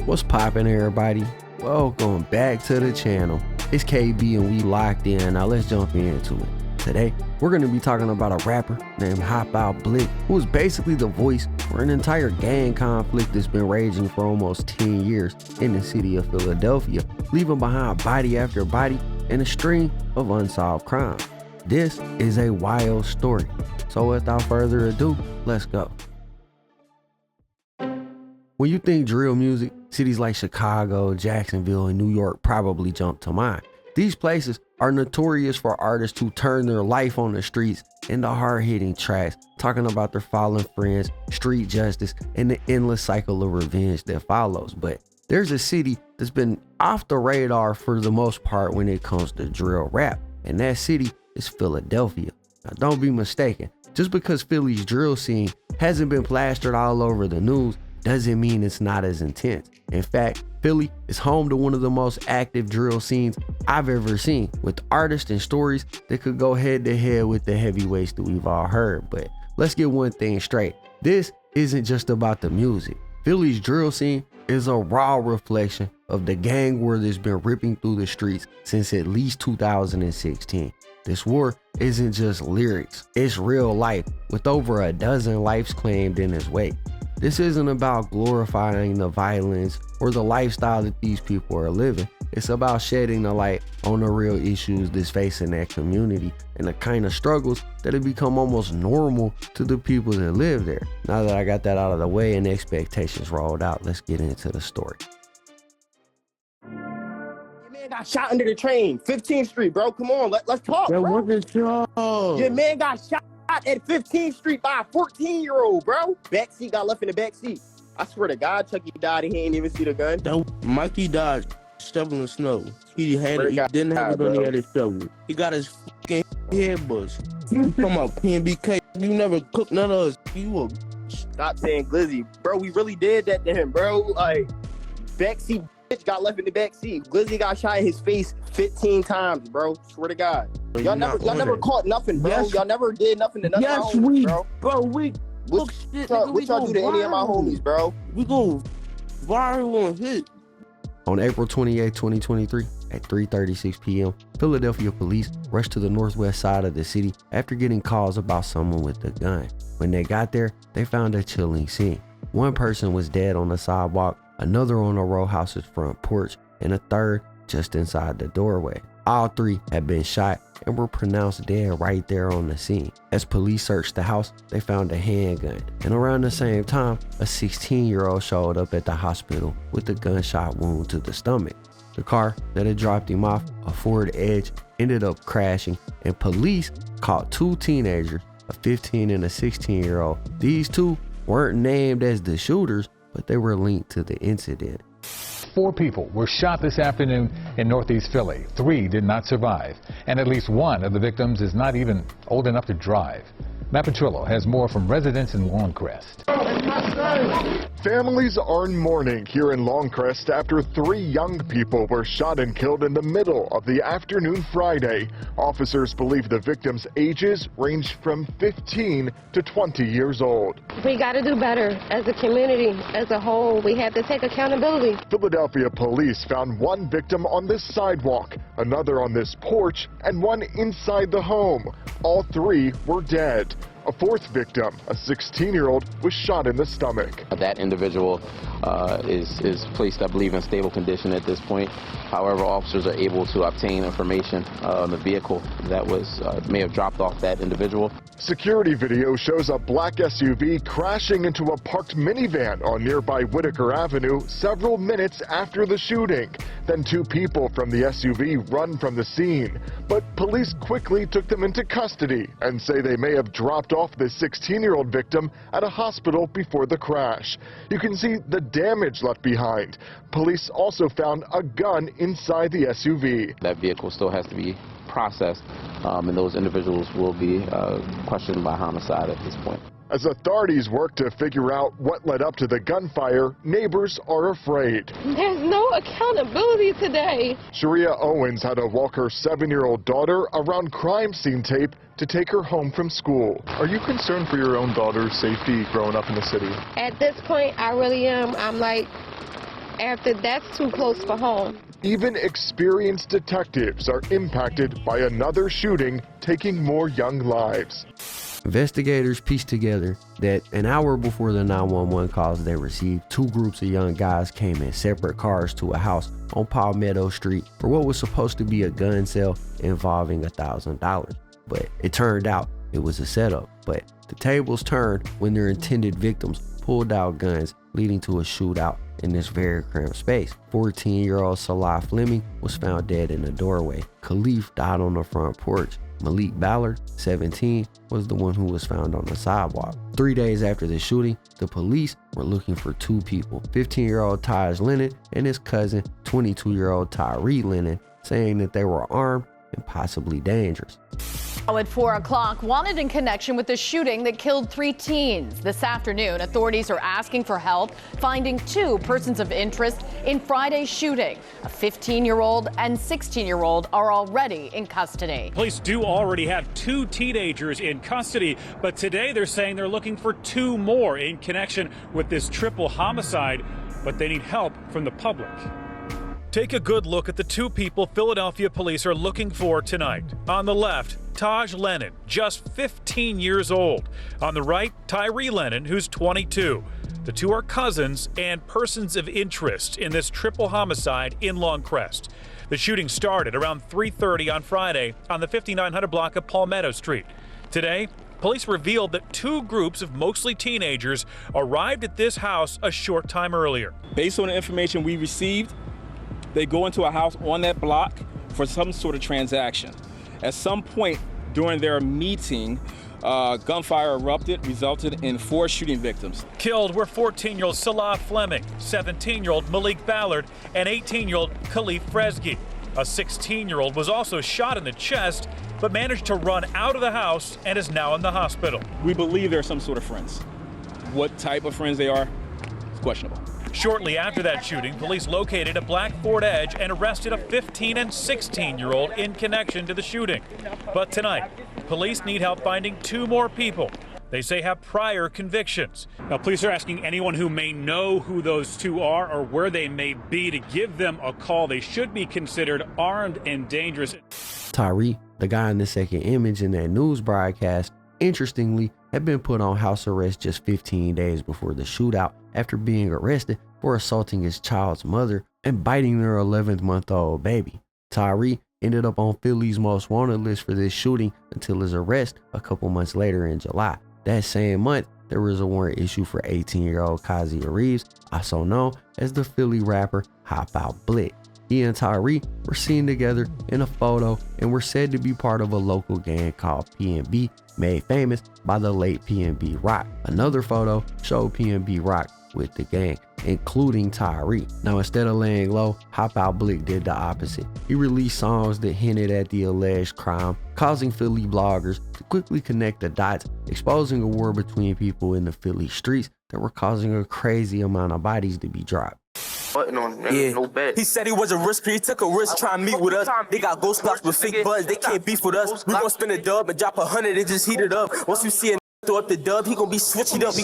What's poppin', everybody? Welcome back to the channel. It's KB and we locked in. Now let's jump into it. Today, we're going to be talking about a rapper named Hop Out Blick, who is basically the voice for an entire gang conflict that's been raging for almost 10 years in the city of Philadelphia, leaving behind body after body and a string of unsolved crimes. This is a wild story. So without further ado, let's go. When you think drill music, cities like Chicago, Jacksonville, and New York probably jump to mind. These places are notorious for artists who turn their life on the streets into hard-hitting tracks, talking about their fallen friends, street justice, and the endless cycle of revenge that follows. But there's a city that's been off the radar for the most part when it comes to drill rap, and that city is Philadelphia. Now don't be mistaken, just because Philly's drill scene hasn't been plastered all over the news doesn't mean it's not as intense. In fact, Philly is home to one of the most active drill scenes I've ever seen, with artists and stories that could go head to head with the heavyweights that we've all heard. But let's get one thing straight. This isn't just about the music. Philly's drill scene is a raw reflection of the gang war that's been ripping through the streets since at least 2016. This war isn't just lyrics, it's real life, with over a dozen lives claimed in its wake. This isn't about glorifying the violence or the lifestyle that these people are living. It's about shedding the light on the real issues that's facing that community and the kind of struggles that have become almost normal to the people that live there. Now that I got that out of the way and expectations rolled out, let's get into the story. Your man got shot under the train, 15th Street, bro. Come on, let's talk, bro. What the show? Your man got shot at 15th Street by a 14-year-old, bro. Backseat got left in the backseat. I swear to God, Chucky died and he ain't even see the gun. Mikey died shoveling snow. He didn't have it on the other shovel. He got his fucking head bust. You talking about P&B? You never cooked none of us. You a... Stop saying glizzy. Bro, we really did that to him, bro. Like, backseat bitch got left in the backseat. Glizzy got shot in his face 15 times, bro. Swear to God. Y'all never caught nothing, bro. Yes. Y'all never did nothing to none of my homies, we, bro. we What y'all do to any of my homies, bro? We go viral and hit. On April 28, 2023, at 3:36 p.m., Philadelphia police rushed to the northwest side of the city after getting calls about someone with a gun. When they got there, they found a chilling scene. One person was dead on the sidewalk, another on a row house's front porch, and a third just inside the doorway. All three had been shot and were pronounced dead right there on the scene. As police searched the house, they found a handgun, and around the same time, a 16-year-old showed up at the hospital with a gunshot wound to the stomach. The car that had dropped him off, a Ford Edge, ended up crashing, and police caught two teenagers, a 15 and a 16-year-old. These two weren't named as the shooters, but they were linked to the incident. 4 people were shot this afternoon in Northeast Philly. 3 did not survive, and at least one of the victims is not even old enough to drive. Matt Petrillo has more from residents in Long Crest. Families are in mourning here in Long Crest after 3 young people were shot and killed in the middle of the afternoon Friday. Officers believe the victims' ages ranged from 15 to 20 years old. We got to do better as a community, as a whole. We have to take accountability. Philadelphia police found one victim on this sidewalk, another on this porch, and one inside the home. All 3 were dead. A 4th victim, a 16-year-old, was shot in the stomach. That individual is placed, I believe, in stable condition at this point. However, officers are able to obtain information on the vehicle that may have dropped off that individual. Security video shows a black SUV crashing into a parked minivan on nearby Whitaker Avenue several minutes after the shooting. Then 2 people from the SUV run from the scene. But police quickly took them into custody and say they may have dropped off the 16-year-old victim at a hospital before the crash. You can see the damage left behind. Police also found a gun inside the SUV. That vehicle still has to be processed, and those individuals will be questioned by homicide at this point. As authorities work to figure out what led up to the gunfire, neighbors are afraid. There's no accountability today. Sharia Owens had to walk her 7-year-old daughter around crime scene tape to take her home from school. Are you concerned for your own daughter's safety growing up in the city? At this point, I really am. I'm like, after that's too close for home. Even experienced detectives are impacted by another shooting taking more young lives. Investigators pieced together that an hour before the 911 calls they received, two groups of young guys came in separate cars to a house on Palmetto Street for what was supposed to be a gun sale involving $1,000. But it turned out it was a setup. But the tables turned when their intended victims pulled out guns, leading to a shootout in this very cramped space. 14-year-old Salah Fleming was found dead in the doorway. Khalif died on the front porch. Malik Ballard, 17, was the one who was found on the sidewalk. 3 days after the shooting, the police were looking for two people, 15-year-old Taj Lennon and his cousin, 22-year-old Tyree Lennon, saying that they were armed and possibly dangerous. At 4 o'clock, wanted in connection with the shooting that killed 3 teens. This afternoon, authorities are asking for help finding 2 persons of interest in Friday's shooting. A 15-year-old and 16-year-old are already in custody. Police do already have 2 teenagers in custody, but today they're saying they're looking for 2 more in connection with this triple homicide, but they need help from the public. Take a good look at the 2 people Philadelphia police are looking for tonight. On the left, Taj Lennon, just 15 years old. On the right, Tyree Lennon, who's 22. The 2 are cousins and persons of interest in this triple homicide in Long Crest. The shooting started around 3:30 on Friday on the 5900 block of Palmetto Street. Today, police revealed that 2 groups of mostly teenagers arrived at this house a short time earlier. Based on the information we received, they go into a house on that block for some sort of transaction. At some point during their meeting, gunfire erupted, resulted in 4 shooting victims. Killed were 14-year-old Salah Fleming, 17-year-old Malik Ballard, and 18-year-old Khalif Fresgi. A 16-year-old was also shot in the chest, but managed to run out of the house and is now in the hospital. We believe they're some sort of friends. What type of friends they are, it's questionable. Shortly after that shooting, police located a black Ford Edge and arrested a 15 and 16-year-old in connection to the shooting. But tonight, police need help finding 2 more people they say have prior convictions. Now, police are asking anyone who may know who those 2 are or where they may be to give them a call. They should be considered armed and dangerous. Tyree, the guy in the second image in that news broadcast, interestingly, had been put on house arrest just 15 days before the shootout after being arrested for assaulting his child's mother and biting their 11-month-old baby. Tyree ended up on Philly's most wanted list for this shooting until his arrest a couple months later in July. That same month, there was a warrant issued for 18-year-old Kazia Reeves, also known as the Philly rapper Hop Out Blick. He and Tyree were seen together in a photo and were said to be part of a local gang called P&B, made famous by the late P&B Rock. Another photo showed P&B Rock with the gang, including Tyree. Now, instead of laying low, Hop Out Blick did the opposite. He released songs that hinted at the alleged crime, causing Philly bloggers to quickly connect the dots, exposing a war between people in the Philly streets that were causing a crazy amount of bodies to be dropped. No bet. He said he was a risker. He took a risk trying to meet with us. They got ghost blocks with fake buds. They can't beef with us. We gon' spin a dub and drop 100 and just heat it up. Once you see a throw up the dub, he gon' be switching up.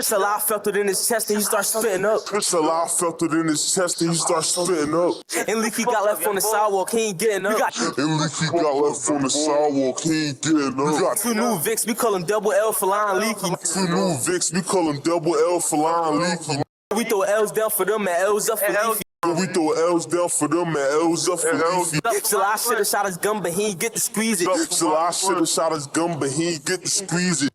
Salah felt it in his chest and he starts spitting up. Salah felt it in his chest and he starts spitting up. And Leafy got left on the sidewalk, he ain't getting up. And Leafy got left on the sidewalk, he ain't getting up. We got 2 new Vicks, we call him Double L for line leaky. 2 new Vicks, we call him Double L for line leaky. We throw L's down for them and L's up for Leafy. We throw L's down for them and L's up for Leafy. Salah should've shot his gun, but he ain't get to squeeze it. Salah should've shot his gun, but he ain't get to squeeze it.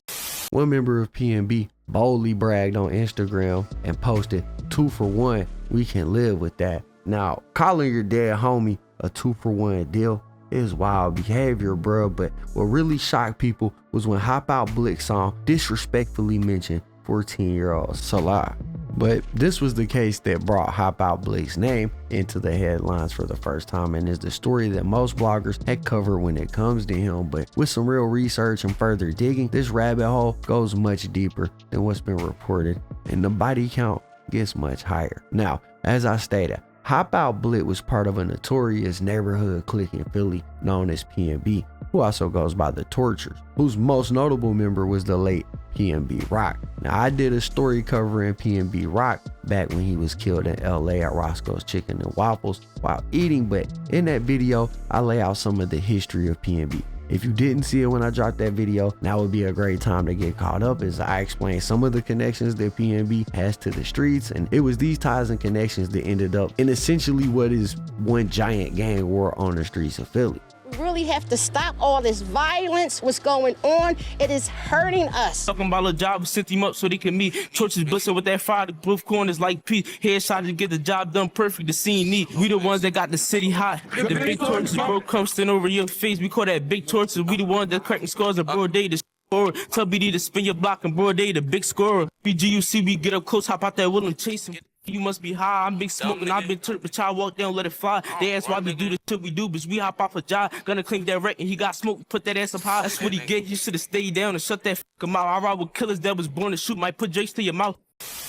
One member of P&B boldly bragged on Instagram and posted, 2 for 1, we can live with that. Now, calling your dead homie a 2 for 1 deal is wild behavior, bro, but what really shocked people was when Hop Out Blick song disrespectfully mentioned 14-year-old Salah. But this was the case that brought Hop Out Blick's name into the headlines for the first time, and is the story that most bloggers had covered when it comes to him. But with some real research and further digging, this rabbit hole goes much deeper than what's been reported, and the body count gets much higher. Now, as I stated, Hop Out Blick was part of a notorious neighborhood clique in Philly known as P&B. who also goes by the Tortures, whose most notable member was the late P&B Rock. Now, I did a story covering P&B Rock back when he was killed in LA at Roscoe's Chicken and Waffles while eating, but in that video, I lay out some of the history of P&B. If you didn't see it when I dropped that video, now would be a great time to get caught up as I explain some of the connections that P&B has to the streets, and it was these ties and connections that ended up in essentially what is one giant gang war on the streets of Philly. We really have to stop all this violence, what's going on. It is hurting us. Talking about a job, sent him up so they can meet. Torches busting with that fire, the both corners like P. Headshot to get the job done perfect, the scene neat. We the ones that got the city hot. The big torches, bro, come stand over your face. We call that big torches. We the ones that cracking scars of broad day. The score. Tell BD to spin your block and broad day, the big scorer. BGUC, we get up close, hop out that wheel and chase him. You must be high, I'm big smoking, I've been turned, but y'all walk down, let it fly. They ask why we do the shit we do, bitch, we hop off a job. Gonna claim that wreck and he got smoked, put that ass up high. That's what he get, you should've stayed down and shut that mouth. I ride with killers that was born to shoot, might put Jakes to your mouth.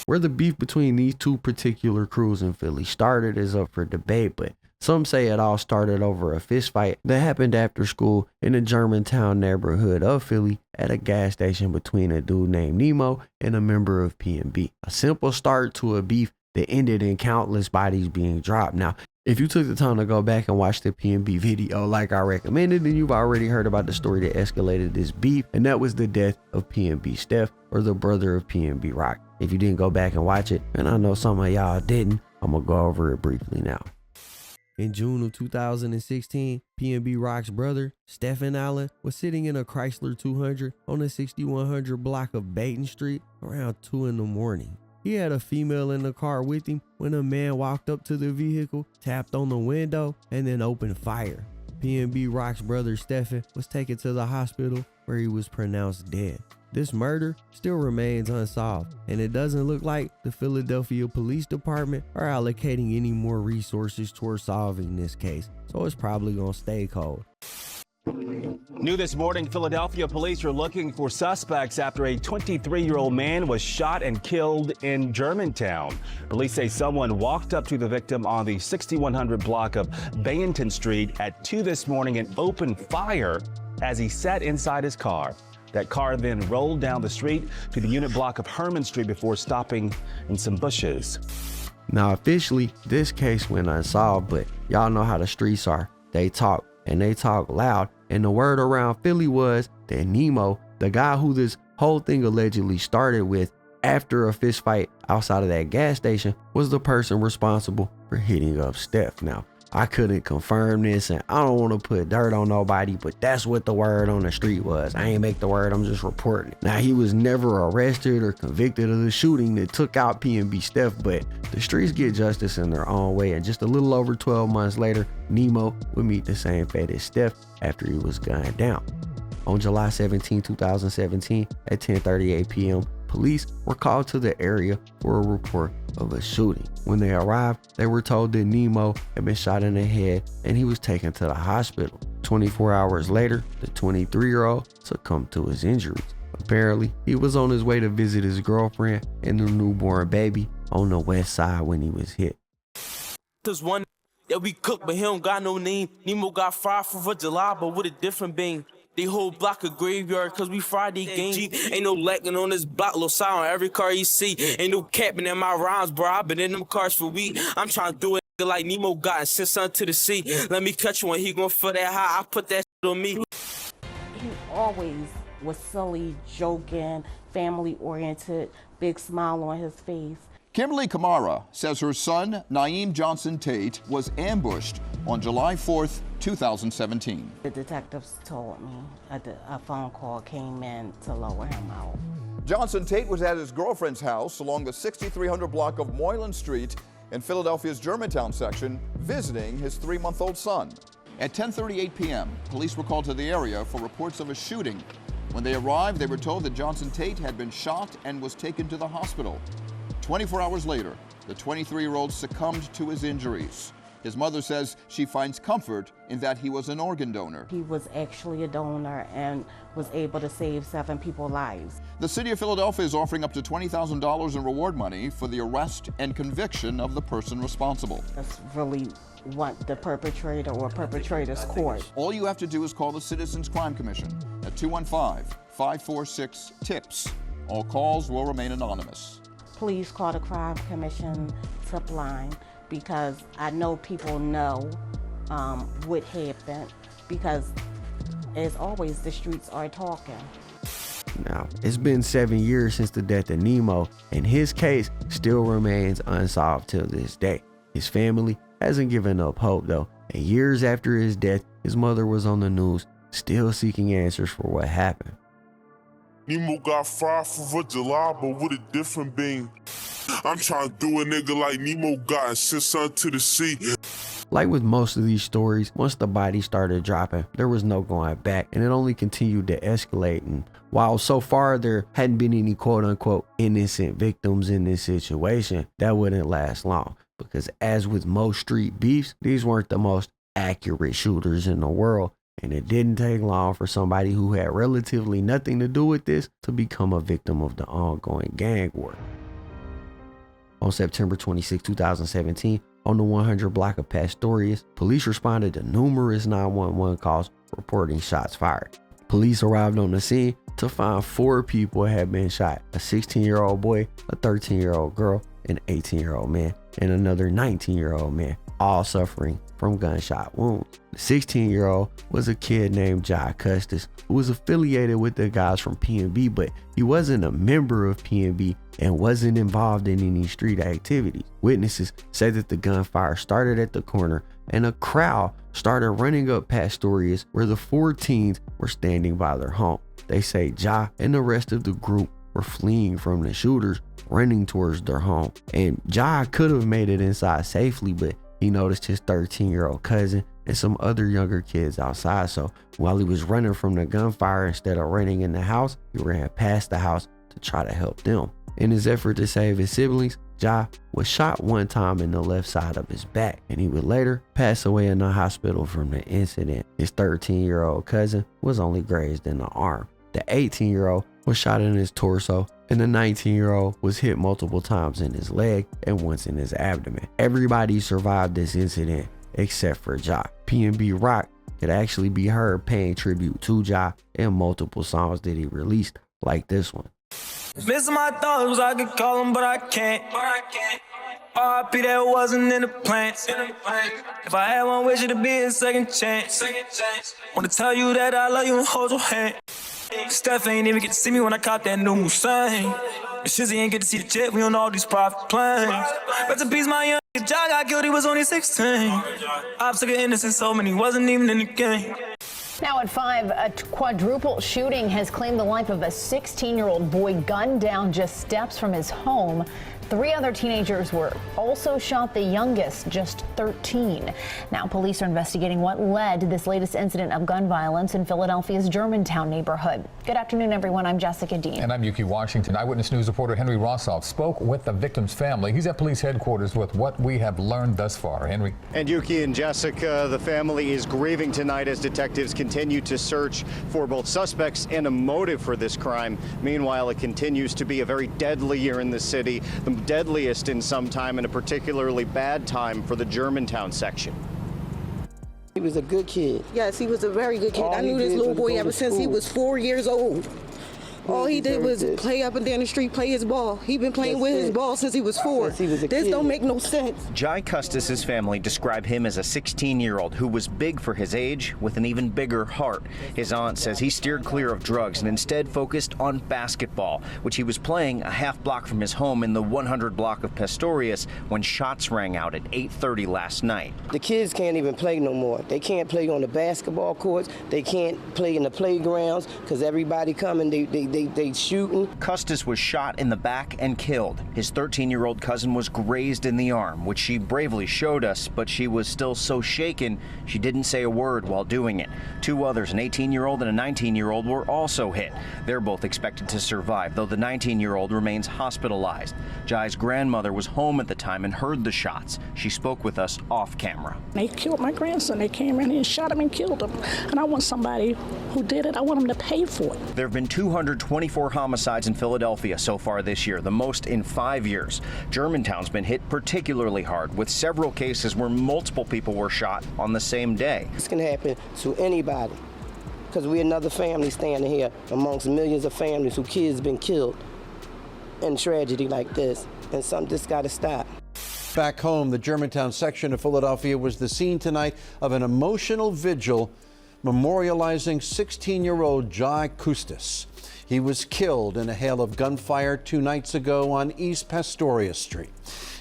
Where the beef between these two particular crews in Philly started is up for debate, but some say it all started over a fist fight that happened after school in the Germantown neighborhood of Philly at a gas station between a dude named Nemo and a member of P&B. A simple start to a beef that ended in countless bodies being dropped. Now, if you took the time to go back and watch the P&B video like I recommended, then you've already heard about the story that escalated this beef, and that was the death of P&B Steph, or the brother of P&B Rock. If you didn't go back and watch it, and I know some of y'all didn't, I'm gonna go over it briefly now. In June of 2016, P&B Rock's brother, Stephen Allen, was sitting in a Chrysler 200 on the 6100 block of Baton Street around 2 in the morning. He had a female in the car with him when a man walked up to the vehicle, tapped on the window, and then opened fire. P&B Rock's brother Stephen was taken to the hospital where he was pronounced dead. This murder still remains unsolved, and it doesn't look like the Philadelphia Police Department are allocating any more resources towards solving this case, so it's probably gonna stay cold. New this morning, Philadelphia police are looking for suspects after a 23-year-old man was shot and killed in Germantown. Police say someone walked up to the victim on the 6100 block of Baynton Street at 2 this morning and opened fire as he sat inside his car. That car then rolled down the street to the unit block of Herman Street before stopping in some bushes. Now, officially, this case went unsolved, but y'all know how the streets are. They talk, and they talk loud, and the word around Philly was that Nemo, the guy who this whole thing allegedly started with after a fist fight outside of that gas station, was the person responsible for hitting up Steph. Now, I couldn't confirm this, and I don't want to put dirt on nobody, but that's what the word on the street was. I ain't make the word, I'm just reporting it. Now, he was never arrested or convicted of the shooting that took out P&B Steph, but the streets get justice in their own way, and just a little over 12 months later, Nemo would meet the same fate as Steph after he was gunned down. On July 17, 2017, at 10:38 p.m., police were called to the area for a report of a shooting. When they arrived, they were told that Nemo had been shot in the head and he was taken to the hospital. 24 hours later, the 23-year-old succumbed to his injuries. Apparently, he was on his way to visit his girlfriend and their newborn baby on the west side when he was hit. There's one that we cook, but he don't got no name. Nemo got fried for July, but with a different bang. They whole block a graveyard cause we Friday game. Ain't no lacking on this block, low side on every car you see. Ain't no capping in my rhymes, bro. I been in them cars for weeks. I'm trying to do it like Nemo got and send something to the sea. Let me catch one, he gon' feel that high. I put that shit on me. He always was silly, joking, family-oriented, big smile on his face. Kimberly Kamara says her son, Naeem Johnson Tate, was ambushed on July 4th, 2017. The detectives told me a phone call came in to lower him out. Johnson Tate was at his girlfriend's house along the 6300 block of Moylan Street in Philadelphia's Germantown section, visiting his 3-month-old son. At 10:38 p.m., police were called to the area for reports of a shooting. When they arrived, they were told that Johnson Tate had been shot and was taken to the hospital. 24 hours later, the 23-year-old succumbed to his injuries. His mother says she finds comfort in that he was an organ donor. He was actually a donor and was able to save 7 people's lives. The city of Philadelphia is offering up to $20,000 in reward money for the arrest and conviction of the person responsible. That's really want the perpetrator or perpetrators court. All you have to do is call the Citizens Crime Commission at 215-546-TIPS. All calls will remain anonymous. Please call the Crime Commission tip line, because I know people know what happened, because as always, the streets are talking. Now, it's been 7 years since the death of Nemo, and his case still remains unsolved till this day. His family hasn't given up hope though, and years after his death, his mother was on the news still seeking answers for what happened. Nemo got fired for 4th of July, but with a different beam. I'm trying to do a nigga like Nemo got and send something to the sea. Like with most of these stories, once the body started dropping, there was no going back, and it only continued to escalate. And while so far there hadn't been any quote-unquote innocent victims in this situation, that wouldn't last long, because as with most street beefs, these weren't the most accurate shooters in the world, and it didn't take long for somebody who had relatively nothing to do with this to become a victim of the ongoing gang war. On September 26, 2017, on the 100 block of Pastorius, police responded to numerous 911 calls reporting shots fired. Police arrived on the scene to find 4 people had been shot: a 16-year-old boy, a 13-year-old girl, an 18-year-old man, and another 19-year-old man, all suffering from gunshot wounds. The 16-year-old was a kid named Custus, who was affiliated with the guys from P&B, but he wasn't a member of P&B and wasn't involved in any street activities. Witnesses say that the gunfire started at the corner and a crowd started running up Pastorius where the 4 teens were standing by their home. They say Ja and the rest of the group were fleeing from the shooters, running towards their home. And Ja could have made it inside safely, but he noticed his 13-year-old cousin and some other younger kids outside. So while he was running from the gunfire, instead of running in the house, he ran past the house to try to help them. In his effort to save his siblings, Ja was shot 1 time in the left side of his back, and he would later pass away in the hospital from the incident. His 13-year-old cousin was only grazed in the arm. The 18-year-old was shot in his torso, and the 19-year-old was hit multiple times in his leg and once in his abdomen. Everybody survived this incident except for Ja. P&B Rock could actually be heard paying tribute to Ja in multiple songs that he released, like this one. Missing my thoughts, I could call him, but I can't. RIP, that wasn't in the plans. If I had one wish, it'd be a second chance. Wanna tell you that I love you and hold your hand. Steph ain't even get to see me when I caught that new Mustang. Shizzy ain't get to see the jet, we on all these private planes. Rest in peace, my young John got killed, he was only 16. I've took an innocent soul, man, he wasn't even in the game. Now at 5, a quadruple shooting has claimed the life of a 16-year-old boy gunned down just steps from his home. 3 other teenagers were also shot, the youngest just 13. Now police are investigating what led to this latest incident of gun violence in Philadelphia's Germantown neighborhood. Good afternoon, everyone. I'm Jessica Dean. And I'm Yuki Washington. Eyewitness News reporter Henry Rossoff spoke with the victim's family. He's at police headquarters with what we have learned thus far. Henry. And Yuki and Jessica, the family is grieving tonight as detectives continue to search for both suspects and a motive for this crime. Meanwhile, it continues to be a very deadly year in the city, the deadliest in some time, and a particularly bad time for the Germantown section. He was a good kid. Yes, he was a very good kid. I knew this little boy ever since he was 4 years old. All he did was play up and down the street, play his ball. He's been playing with his ball since he was 4. This don't make no sense. Custus's family describe him as a 16-year-old who was big for his age with an even bigger heart. His aunt says he steered clear of drugs and instead focused on basketball, which he was playing a half block from his home in the 100 block of Pastorius when shots rang out at 8:30 last night. The kids can't even play no more. They can't play on the basketball courts. They can't play in the playgrounds because everybody come and they they shooting. Custus was shot in the back and killed. His 13-year-old cousin was grazed in the arm, which she bravely showed us, but she was still so shaken she didn't say a word while doing it. Two others, an 18-year-old and a 19-year-old, were also hit. They're both expected to survive, though the 19-year-old remains hospitalized. Jai's grandmother was home at the time and heard the shots. She spoke with us off camera. They killed my grandson. They came in and shot him and killed him. And I want somebody who did it, I want them to pay for it. There have been 224 homicides in Philadelphia so far this year, the most in 5 years. Germantown's been hit particularly hard, with several cases where multiple people were shot on the same day. This can happen to anybody, because we're another family standing here amongst millions of families whose kids been killed in tragedy like this, and this got to stop. Back home, the Germantown section of Philadelphia was the scene tonight of an emotional vigil memorializing 16-year-old Jai Custus. He was killed in a hail of gunfire 2 nights ago on East Pastoria Street.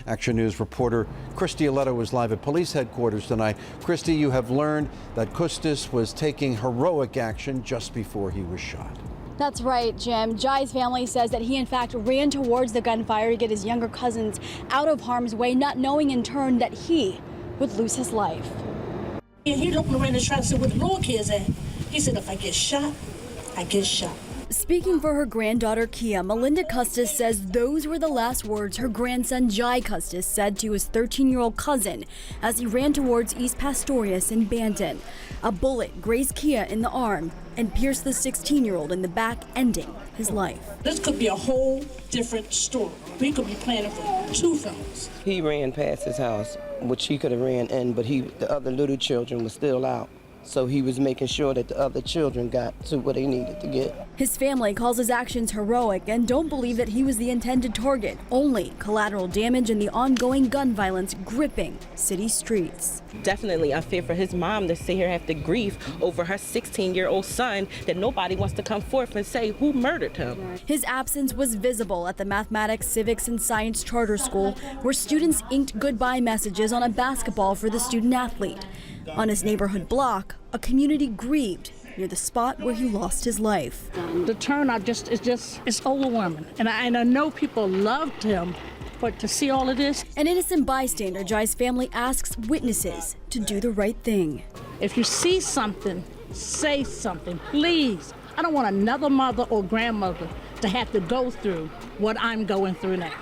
Action News reporter Christy Aletta was live at police headquarters tonight. Christy, you have learned that Custus was taking heroic action just before he was shot. That's right, Jim. Jai's family says that he, in fact, ran towards the gunfire to get his younger cousins out of harm's way, not knowing in turn that he would lose his life. He looked around and tried to see where the little kids at. He said, if I get shot, I get shot. Speaking for her granddaughter, Kia, Melinda Custus says those were the last words her grandson, Jai Custus, said to his 13-year-old cousin as he ran towards East Pastorius in Banton. A bullet grazed Kia in the arm and pierced the 16-year-old in the back, ending his life. This could be a whole different story. We could be planning for 2 films. He ran past his house, which he could have ran in, but the other little children were still out. So he was making sure that the other children got to where they needed to get. His family calls his actions heroic and don't believe that he was the intended target. Only collateral damage and the ongoing gun violence gripping city streets. Definitely unfair for his mom to sit here and have to grieve over her 16-year-old son that nobody wants to come forth and say who murdered him. His absence was visible at the Mathematics, Civics, and Science Charter School, where students inked goodbye messages on a basketball for the student athlete. On his neighborhood block, a community grieved near the spot where he lost his life. The turnout it's overwhelming. And I know people loved him, but to see all of this. An innocent bystander, Jai's family asks witnesses to do the right thing. If you see something, say something, please. I don't want another mother or grandmother to have to go through what I'm going through now.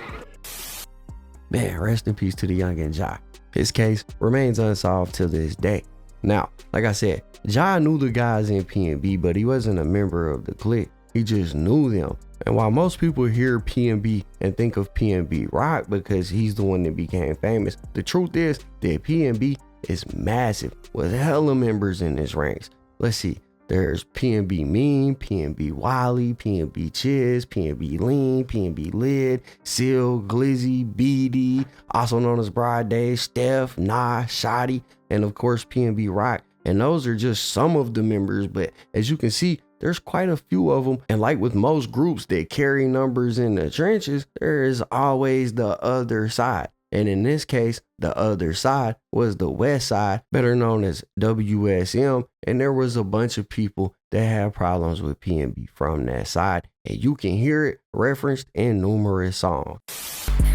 Man, rest in peace to the youngin' Jai. His case remains unsolved to this day. Now, like I said, Jai knew the guys in P&B, but he wasn't a member of the clique. He just knew them. And while most people hear P&B and think of P&B Rock because he's the one that became famous, the truth is that P&B is massive with hella members in his ranks. Let's see. There's P&B Mean, P&B Wally, P&B Chiz, P&B Lean, P&B Lid, Seal, Glizzy, BD, also known as Broad Day, Steph, Nah, Shotty, and of course P&B Rock. And those are just some of the members, but as you can see, there's quite a few of them. And like with most groups that carry numbers in the trenches, there is always the other side. And in this case, the other side was the West Side, better known as WSM. And there was a bunch of people that had problems with P&B from that side. And you can hear it referenced in numerous songs.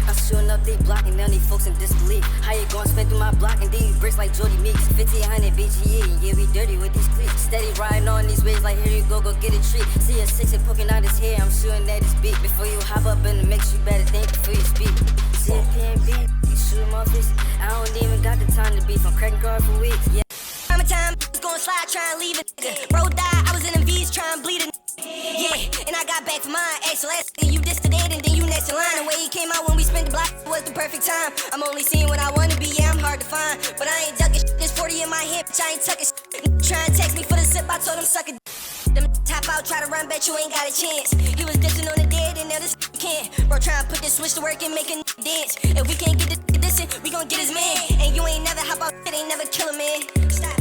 I'm shooting up they blocking down these folks in disbelief. How you gon' spin through my block and these bricks like Jody Meeks? 1500 BGE, yeah, we dirty with these cleats. Steady riding on these waves like here you go get a treat. See a 6 and poking out his hair, I'm shooting at his beat. Before you hop up in the mix, you better think before you speak. See a P&B, you shoot him off his. I don't even got the time to beef, I'm cracking guard for weeks, yeah. Time gon' slide, try and leave it. Bro died, I was in them V's trying to bleed it. Yeah, and I got back for mine. Excellent. You dissed the dead and then you next in line. The way he came out when we spent the block was the perfect time. I'm only seeing what I want to be, yeah, I'm hard to find. But I ain't ducking shit. There's 40 in my hip, bitch, I ain't tucking shit. Try and text me for the sip, I told him suck it. Them top out, try to run, bet you ain't got a chance. He was dissing on the dead and now this can't. Bro, try and put this switch to work and make a dance. If we can't get this dissing, we gon' get his man. And you ain't never hop out shit, ain't never kill a man. Stop.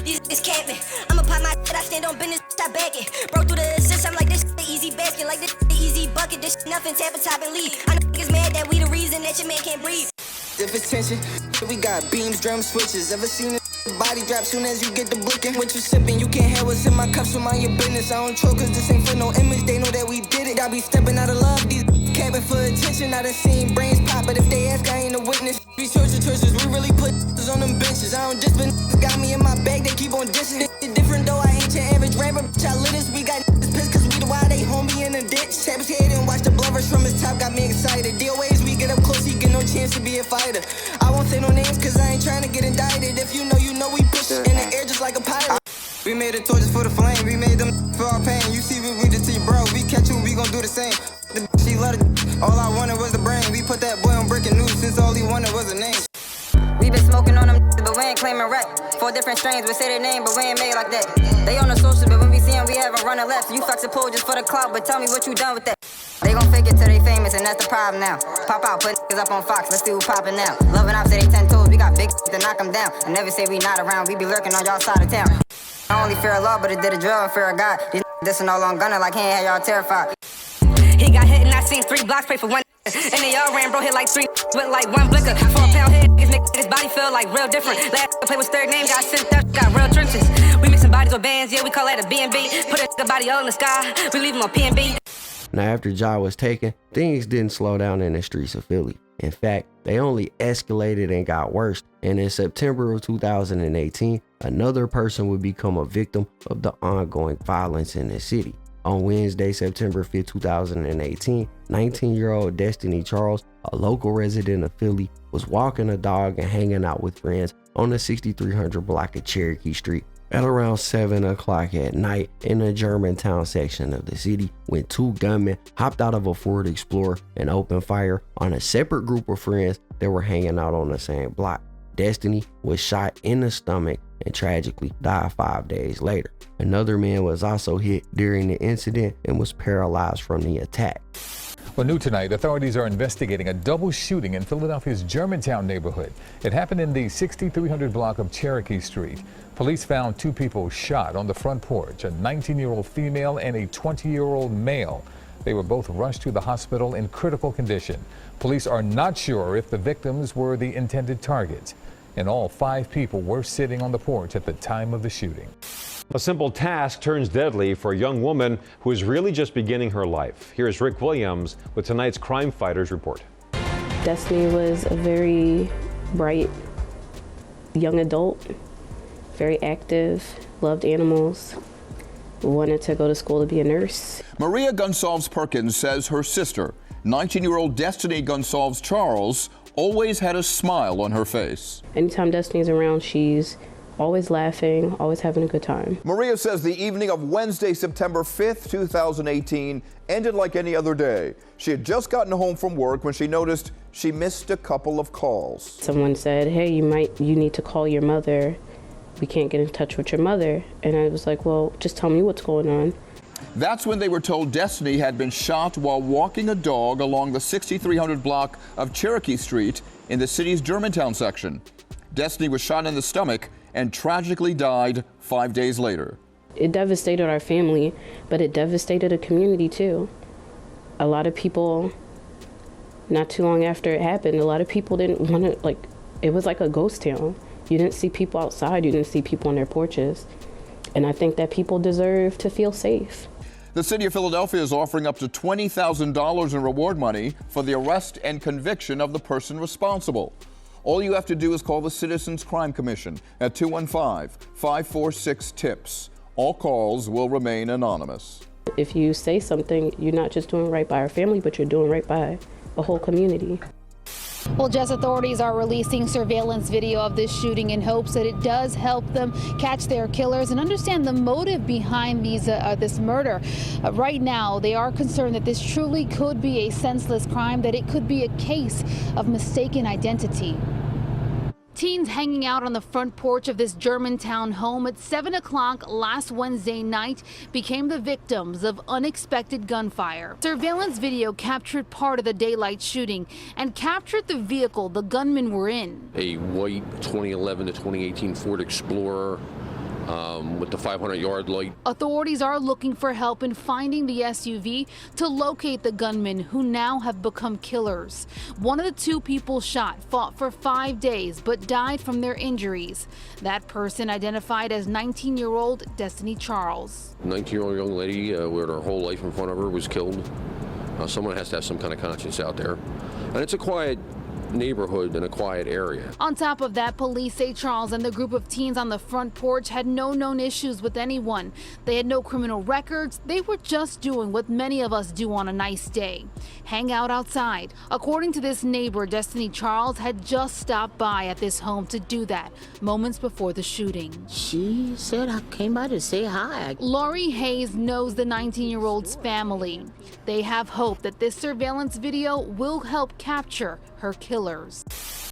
These niggas camping. I'ma pop my shit, I stand on business, I back it. Bro, through the assist, I'm like this the easy basket, like this the easy bucket, this nothing, tap and top and leave. I know niggas mad that we the reason that your man can't breathe. If it's tension, we got beams, drum switches. Ever seen it Body drop soon as you get the booking. What you sipping, you can't have what's in my cups, so mind your business. I don't troll cause this ain't for no image, they know that we did it. I be stepping out of love, these capping for attention. I done seen brains pop, but if they ask, I ain't a witness. These choices, we really put on them benches. I don't just been got me in my bag, they keep on dissing. It's different though, I ain't your average rapper, bitch, I lit us. We got pissed cause we the wild, they homie in the ditch. Tap his head and watch the blood rush from his top, got me excited. Deal ways we get up close, he get no chance to be a fighter. I won't say no names cause I ain't trying to get indicted. If you know, we push it in the air just like a pirate. We made the torches for the flame, we made them for our pain. You see what we just see, bro, we catch you, we gon' do the same. The she loved it, all I wanted was the brain. We put that boy on breaking news since all he wanted was a name. We been smoking on them, but we ain't claiming rep. 4 different strains, we say their name, but we ain't made like that. They on the social, but when we see them, we haven't run a left. You flex a pole just for the clout, but tell me what you done with that. They gon' fake it till they famous, and that's the problem now. Pop out, put niggas up on Fox, let's see who poppin' now. Loving ops, say they 10 toes, we got big to knock them down. I never say we not around, we be lurking on y'all side of town. I only fear of law, but it did a drill and fear of God. These dissing all on gunner like he ain't had y'all terrified. He got hit and I seen 3 blocks, pray for 1. And they all ran, bro, hit like 3 with like 1 blicker. 4 pound hit, his body feel like real different. Last play with third name, got sent up, got real trenches. We mixing bodies with bands, yeah, we call that a B&B. Put a body all in the sky, we leave him on P&B. Now, after Ja was taken, things didn't slow down in the streets of Philly. In fact, they only escalated and got worse. And in September of 2018, another person would become a victim of the ongoing violence in the city. On Wednesday, September 5th, 2018, 19-year-old Destiny Charles, a local resident of Philly, was walking a dog and hanging out with friends on the 6300 block of Cherokee Street at around 7 o'clock at night in the Germantown section of the city when 2 gunmen hopped out of a Ford Explorer and opened fire on a separate group of friends that were hanging out on the same block. Destiny was shot in the stomach and tragically died 5 days later. Another man was also hit during the incident and was paralyzed from the attack. Well, new tonight, authorities are investigating a double shooting in Philadelphia's Germantown neighborhood. It happened in the 6300 block of Cherokee Street. Police found 2 people shot on the front porch, a 19-year-old female and a 20-year-old male. They were both rushed to the hospital in critical condition. Police are not sure if the victims were the intended targets. In all, 5 people were sitting on the porch at the time of the shooting. A simple task turns deadly for a young woman who is really just beginning her life. Here's Rick Williams with tonight's Crime Fighters report. Destiny was a very bright young adult, very active, loved animals, wanted to go to school to be a nurse. Maria Gonsalves Perkins says her sister, 19-year-old Destiny Gonsalves Charles, always had a smile on her face. Anytime Destiny's around, she's always laughing, always having a good time. Maria says the evening of Wednesday, September 5th, 2018 ended like any other day. She had just gotten home from work when she noticed she missed a couple of calls. Someone said, hey, you need to call your mother. We can't get in touch with your mother. And I was like, well, just tell me what's going on. That's when they were told Destiny had been shot while walking a dog along the 6300 block of Cherokee Street in the city's Germantown section. Destiny was shot in the stomach and tragically died 5 days later. It devastated our family, but it devastated a community too. A lot of people, not too long after it happened, a lot of people didn't want to, it was like a ghost town. You didn't see people outside, you didn't see people on their porches. And I think that people deserve to feel safe. The city of Philadelphia is offering up to $20,000 in reward money for the arrest and conviction of the person responsible. All you have to do is call the Citizens Crime Commission at 215-546-TIPS. All calls will remain anonymous. If you say something, you're not just doing right by our family, but you're doing right by a whole community. Well, Jess, authorities are releasing surveillance video of this shooting in hopes that it does help them catch their killers and understand the motive behind this murder. Right now, they are concerned that this truly could be a senseless crime, that it could be a case of mistaken identity. Teens hanging out on the front porch of this Germantown home at 7 o'clock last Wednesday night became the victims of unexpected gunfire. Surveillance video captured part of the daylight shooting and captured the vehicle the gunmen were in. A white 2011 to 2018 Ford Explorer with the 500-yard light. Authorities are looking for help in finding the SUV to locate the gunmen who now have become killers. One of the two people shot fought for 5 days but died from their injuries. That person identified as 19-year-old Destiny Charles. 19-year-old young lady with her whole life in front of her was killed. Someone has to have some kind of conscience out there. And it's a quiet neighborhood in a quiet area. On top of that, police say Charles and the group of teens on the front porch had no known issues with anyone. They had no criminal records. They were just doing what many of us do on a nice day, hang out outside. According to this neighbor, Destiny Charles had just stopped by at this home to do that moments before the shooting. She said I came by to say hi. Lori Hayes knows the 19-year-old's family. They have hope that this surveillance video will help capture her killers.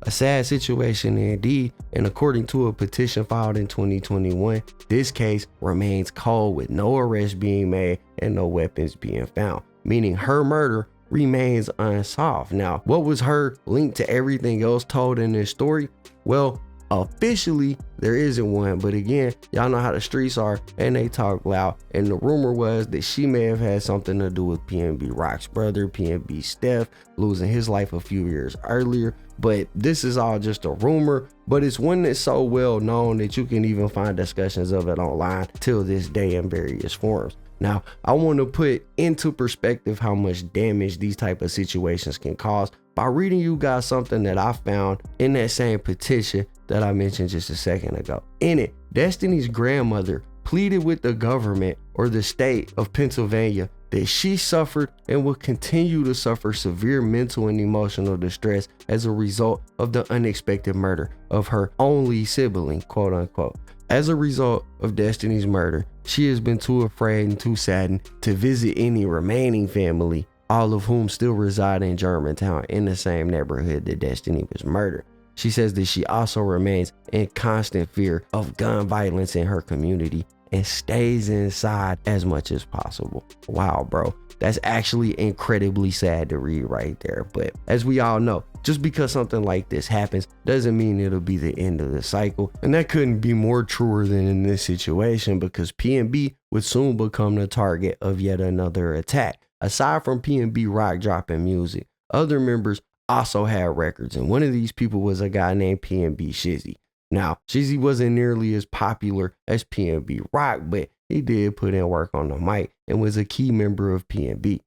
A sad situation indeed, and according to a petition filed in 2021, this case remains cold with no arrests being made and no weapons being found, meaning her murder remains unsolved. Now, what was her link to everything else told in this story? Well, officially, there isn't one, but again, y'all know how the streets are and they talk loud. And the rumor was that she may have had something to do with P&B Rock's brother, P&B Steph, losing his life a few years earlier. But this is all just a rumor, but it's one that's so well known that you can even find discussions of it online till this day in various forms. Now, I want to put into perspective how much damage these type of situations can cause by reading you guys something that I found in that same petition that I mentioned just a second ago. In it, Destiny's grandmother pleaded with the government or the state of Pennsylvania that she suffered and will continue to suffer severe mental and emotional distress as a result of the unexpected murder of her only sibling, quote unquote. As a result of Destiny's murder, she has been too afraid and too saddened to visit any remaining family, all of whom still reside in Germantown in the same neighborhood that Destiny was murdered. She says that she also remains in constant fear of gun violence in her community and stays inside as much as possible. Wow, bro. That's actually incredibly sad to read right there. But as we all know, just because something like this happens doesn't mean it'll be the end of the cycle. And that couldn't be more truer than in this situation, because P&B would soon become the target of yet another attack. Aside from P&B Rock dropping music, other members also had records, and one of these people was a guy named P&B Shizzy. Now, Shizzy wasn't nearly as popular as P&B Rock, but he did put in work on the mic and was a key member of P&B.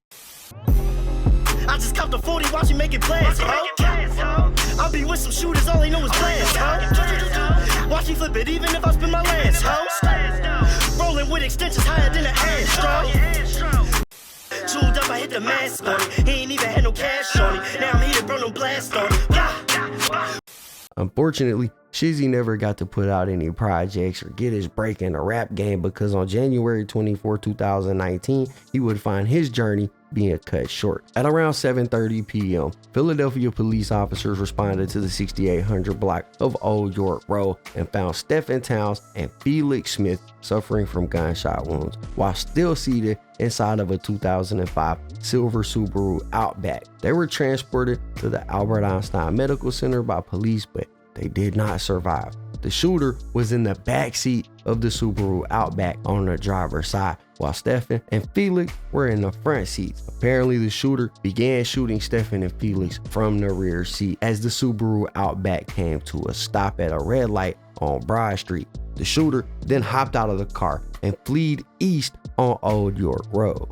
I just copped a 40, watch me make it blast, ho. I'll be with some shooters, all they know is blast, ho. Watch me flip it, even if I spin my last, ho. Rolling with extensions higher than an Astro. Chewed up, I hit the mask on it. He ain't even had no cash on it. Now I'm here to burn no blast on it. Unfortunately, Shizzy never got to put out any projects or get his break in the rap game, because on January 24, 2019, he would find his journey being cut short. At around 7:30 p.m., Philadelphia police officers responded to the 6800 block of Old York Road and found Stephen Towns and Felix Smith suffering from gunshot wounds while still seated inside of a 2005 silver Subaru Outback. They were transported to the Albert Einstein Medical Center by police, but they did not survive. The shooter was in the back seat of the Subaru Outback on the driver's side, while Stephen and Felix were in the front seats. Apparently, the shooter began shooting Stephen and Felix from the rear seat as the Subaru Outback came to a stop at a red light on Broad Street. The shooter then hopped out of the car and fled east on Old York Road.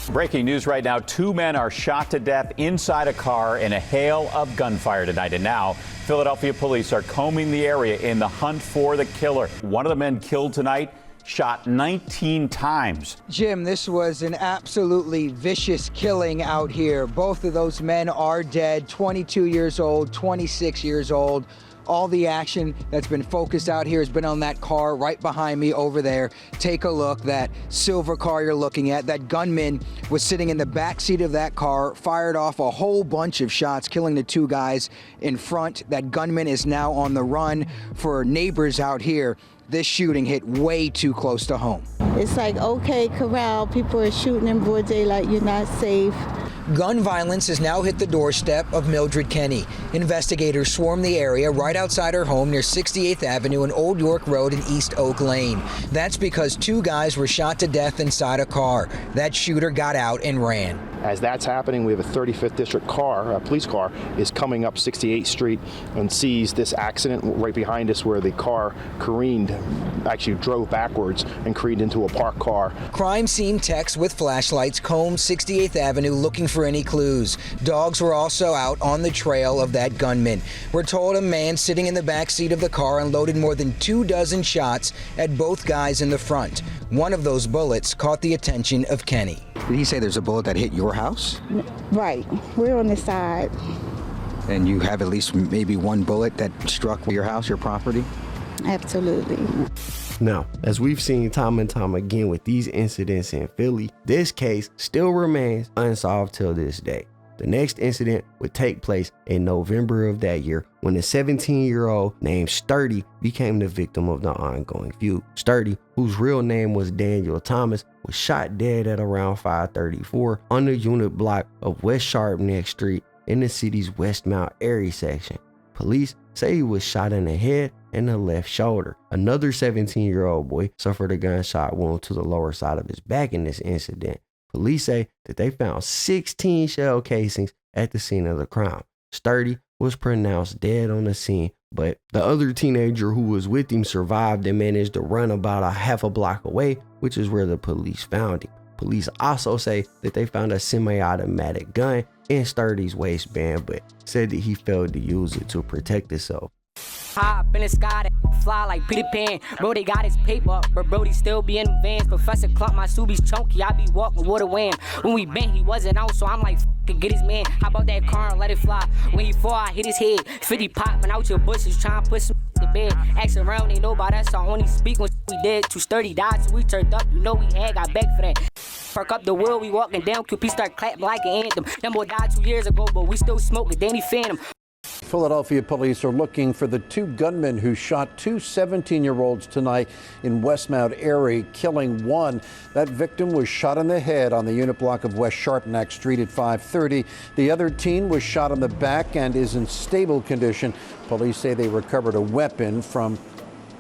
Breaking news right now, 2 men are shot to death inside a car in a hail of gunfire tonight. And now, Philadelphia police are combing the area in the hunt for the killer. One of the men killed tonight shot 19 times. Jim, this was an absolutely vicious killing out here. Both of those men are dead, 22 years old, 26 years old. All the action that's been focused out here has been on that car right behind me over there. Take a look, that silver car you're looking at. That gunman was sitting in the back seat of that car, fired off a whole bunch of shots, killing the 2 guys in front. That gunman is now on the run. For neighbors out here, this shooting hit way too close to home. It's like, okay, corral, people are shooting in broad daylight, you're not safe. Gun violence has now hit the doorstep of Mildred Kenny. Investigators swarmed the area right outside her home near 68th Avenue and Old York Road in East Oak Lane. That's because 2 guys were shot to death inside a car. That shooter got out and ran. As that's happening, we have a 35th District car, a police car, is coming up 68th Street and sees this accident right behind us where the car careened, actually drove backwards and careened into a parked car. Crime scene techs with flashlights combed 68th Avenue looking for any clues. Dogs were also out on the trail of that gunman. We're told a man sitting in the back seat of the car unloaded more than 24 shots at both guys in the front. One of those bullets caught the attention of Kenny. Did he say there's a bullet that hit your house? Right. We're on the side. And you have at least maybe one bullet that struck your house, your property? Absolutely. Now, as we've seen time and time again with these incidents in Philly, this case still remains unsolved till this day. The next incident would take place in November of that year when a 17-year-old named Sturdy became the victim of the ongoing feud. Sturdy, whose real name was Daniel Thomas, was shot dead at around 5:34 on the unit block of West Sharp Neck Street in the city's Westmount Erie section. Police say he was shot in the head and the left shoulder. Another 17-year-old boy suffered a gunshot wound to the lower side of his back in this incident. Police say that they found 16 shell casings at the scene of the crime. Sturdy was pronounced dead on the scene, but the other teenager who was with him survived and managed to run about a half a block away, which is where the police found him. Police also say that they found a semi-automatic gun in Sturdy's waistband, but said that he failed to use it to protect himself. Hop in the sky, that fly like Peter Pan. Bro, they got his paper, but Brody still be in the vans. Professor Clump, my Subi's chunky, I be walking with a wham. When we bent, he wasn't out, so I'm like, could get his man. How about that car and let it fly? When he fall, I hit his head. 50 popping out your bushes, trying to put some to bed. Ask around, they know about us, so I only speak when we dead. 2 sturdy died, so we turned up, you know we had, got back for that. Perk up the wheel, we walking down, QP start clapping like an anthem. Them boy died 2 years ago, but we still smoking, Danny Phantom. Philadelphia police are looking for the 2 gunmen who shot 2 17-year-olds tonight in Westmount Erie, killing one. That victim was shot in the head on the unit block of West Sharpnack Street at 5:30. The other teen was shot in the back and is in stable condition. Police say they recovered a weapon from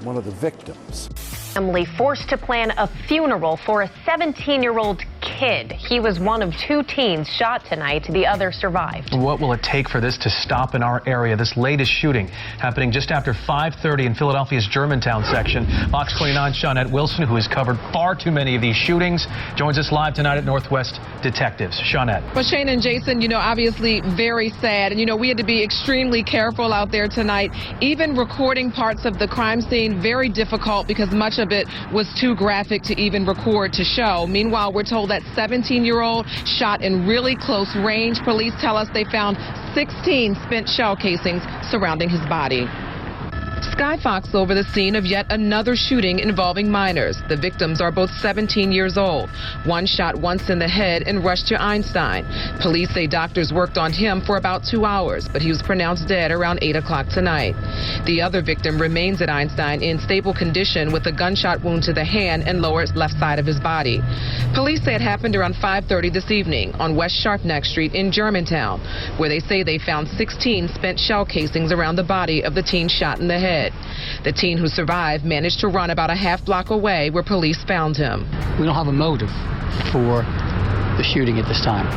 one of the victims. Family forced to plan a funeral for a 17-year-old kid. He was one of 2 teens shot tonight. The other survived. What will it take for this to stop in our area? This latest shooting happening just after 5:30 in Philadelphia's Germantown section. Fox 29 Shawnette Wilson, who has covered far too many of these shootings, joins us live tonight at Northwest Detectives. Shawnette. Well, Shane and Jason, obviously very sad. And, we had to be extremely careful out there tonight. Even recording parts of the crime scene, very difficult because much of it was too graphic to even record to show. Meanwhile, we're told that 17-year-old shot in really close range. Police tell us they found 16 spent shell casings surrounding his body. Sky Fox over the scene of yet another shooting involving minors. The victims are both 17 years old. One shot once in the head and rushed to Einstein. Police say doctors worked on him for about 2 hours, but he was pronounced dead around 8 o'clock tonight. The other victim remains at Einstein in stable condition with a gunshot wound to the hand and lower left side of his body. Police say it happened around 5:30 this evening on West Sharpnack Street in Germantown, where they say they found 16 spent shell casings around the body of the teen shot in the head. The teen who survived managed to run about a half block away where police found him. We don't have a motive for the shooting at this time.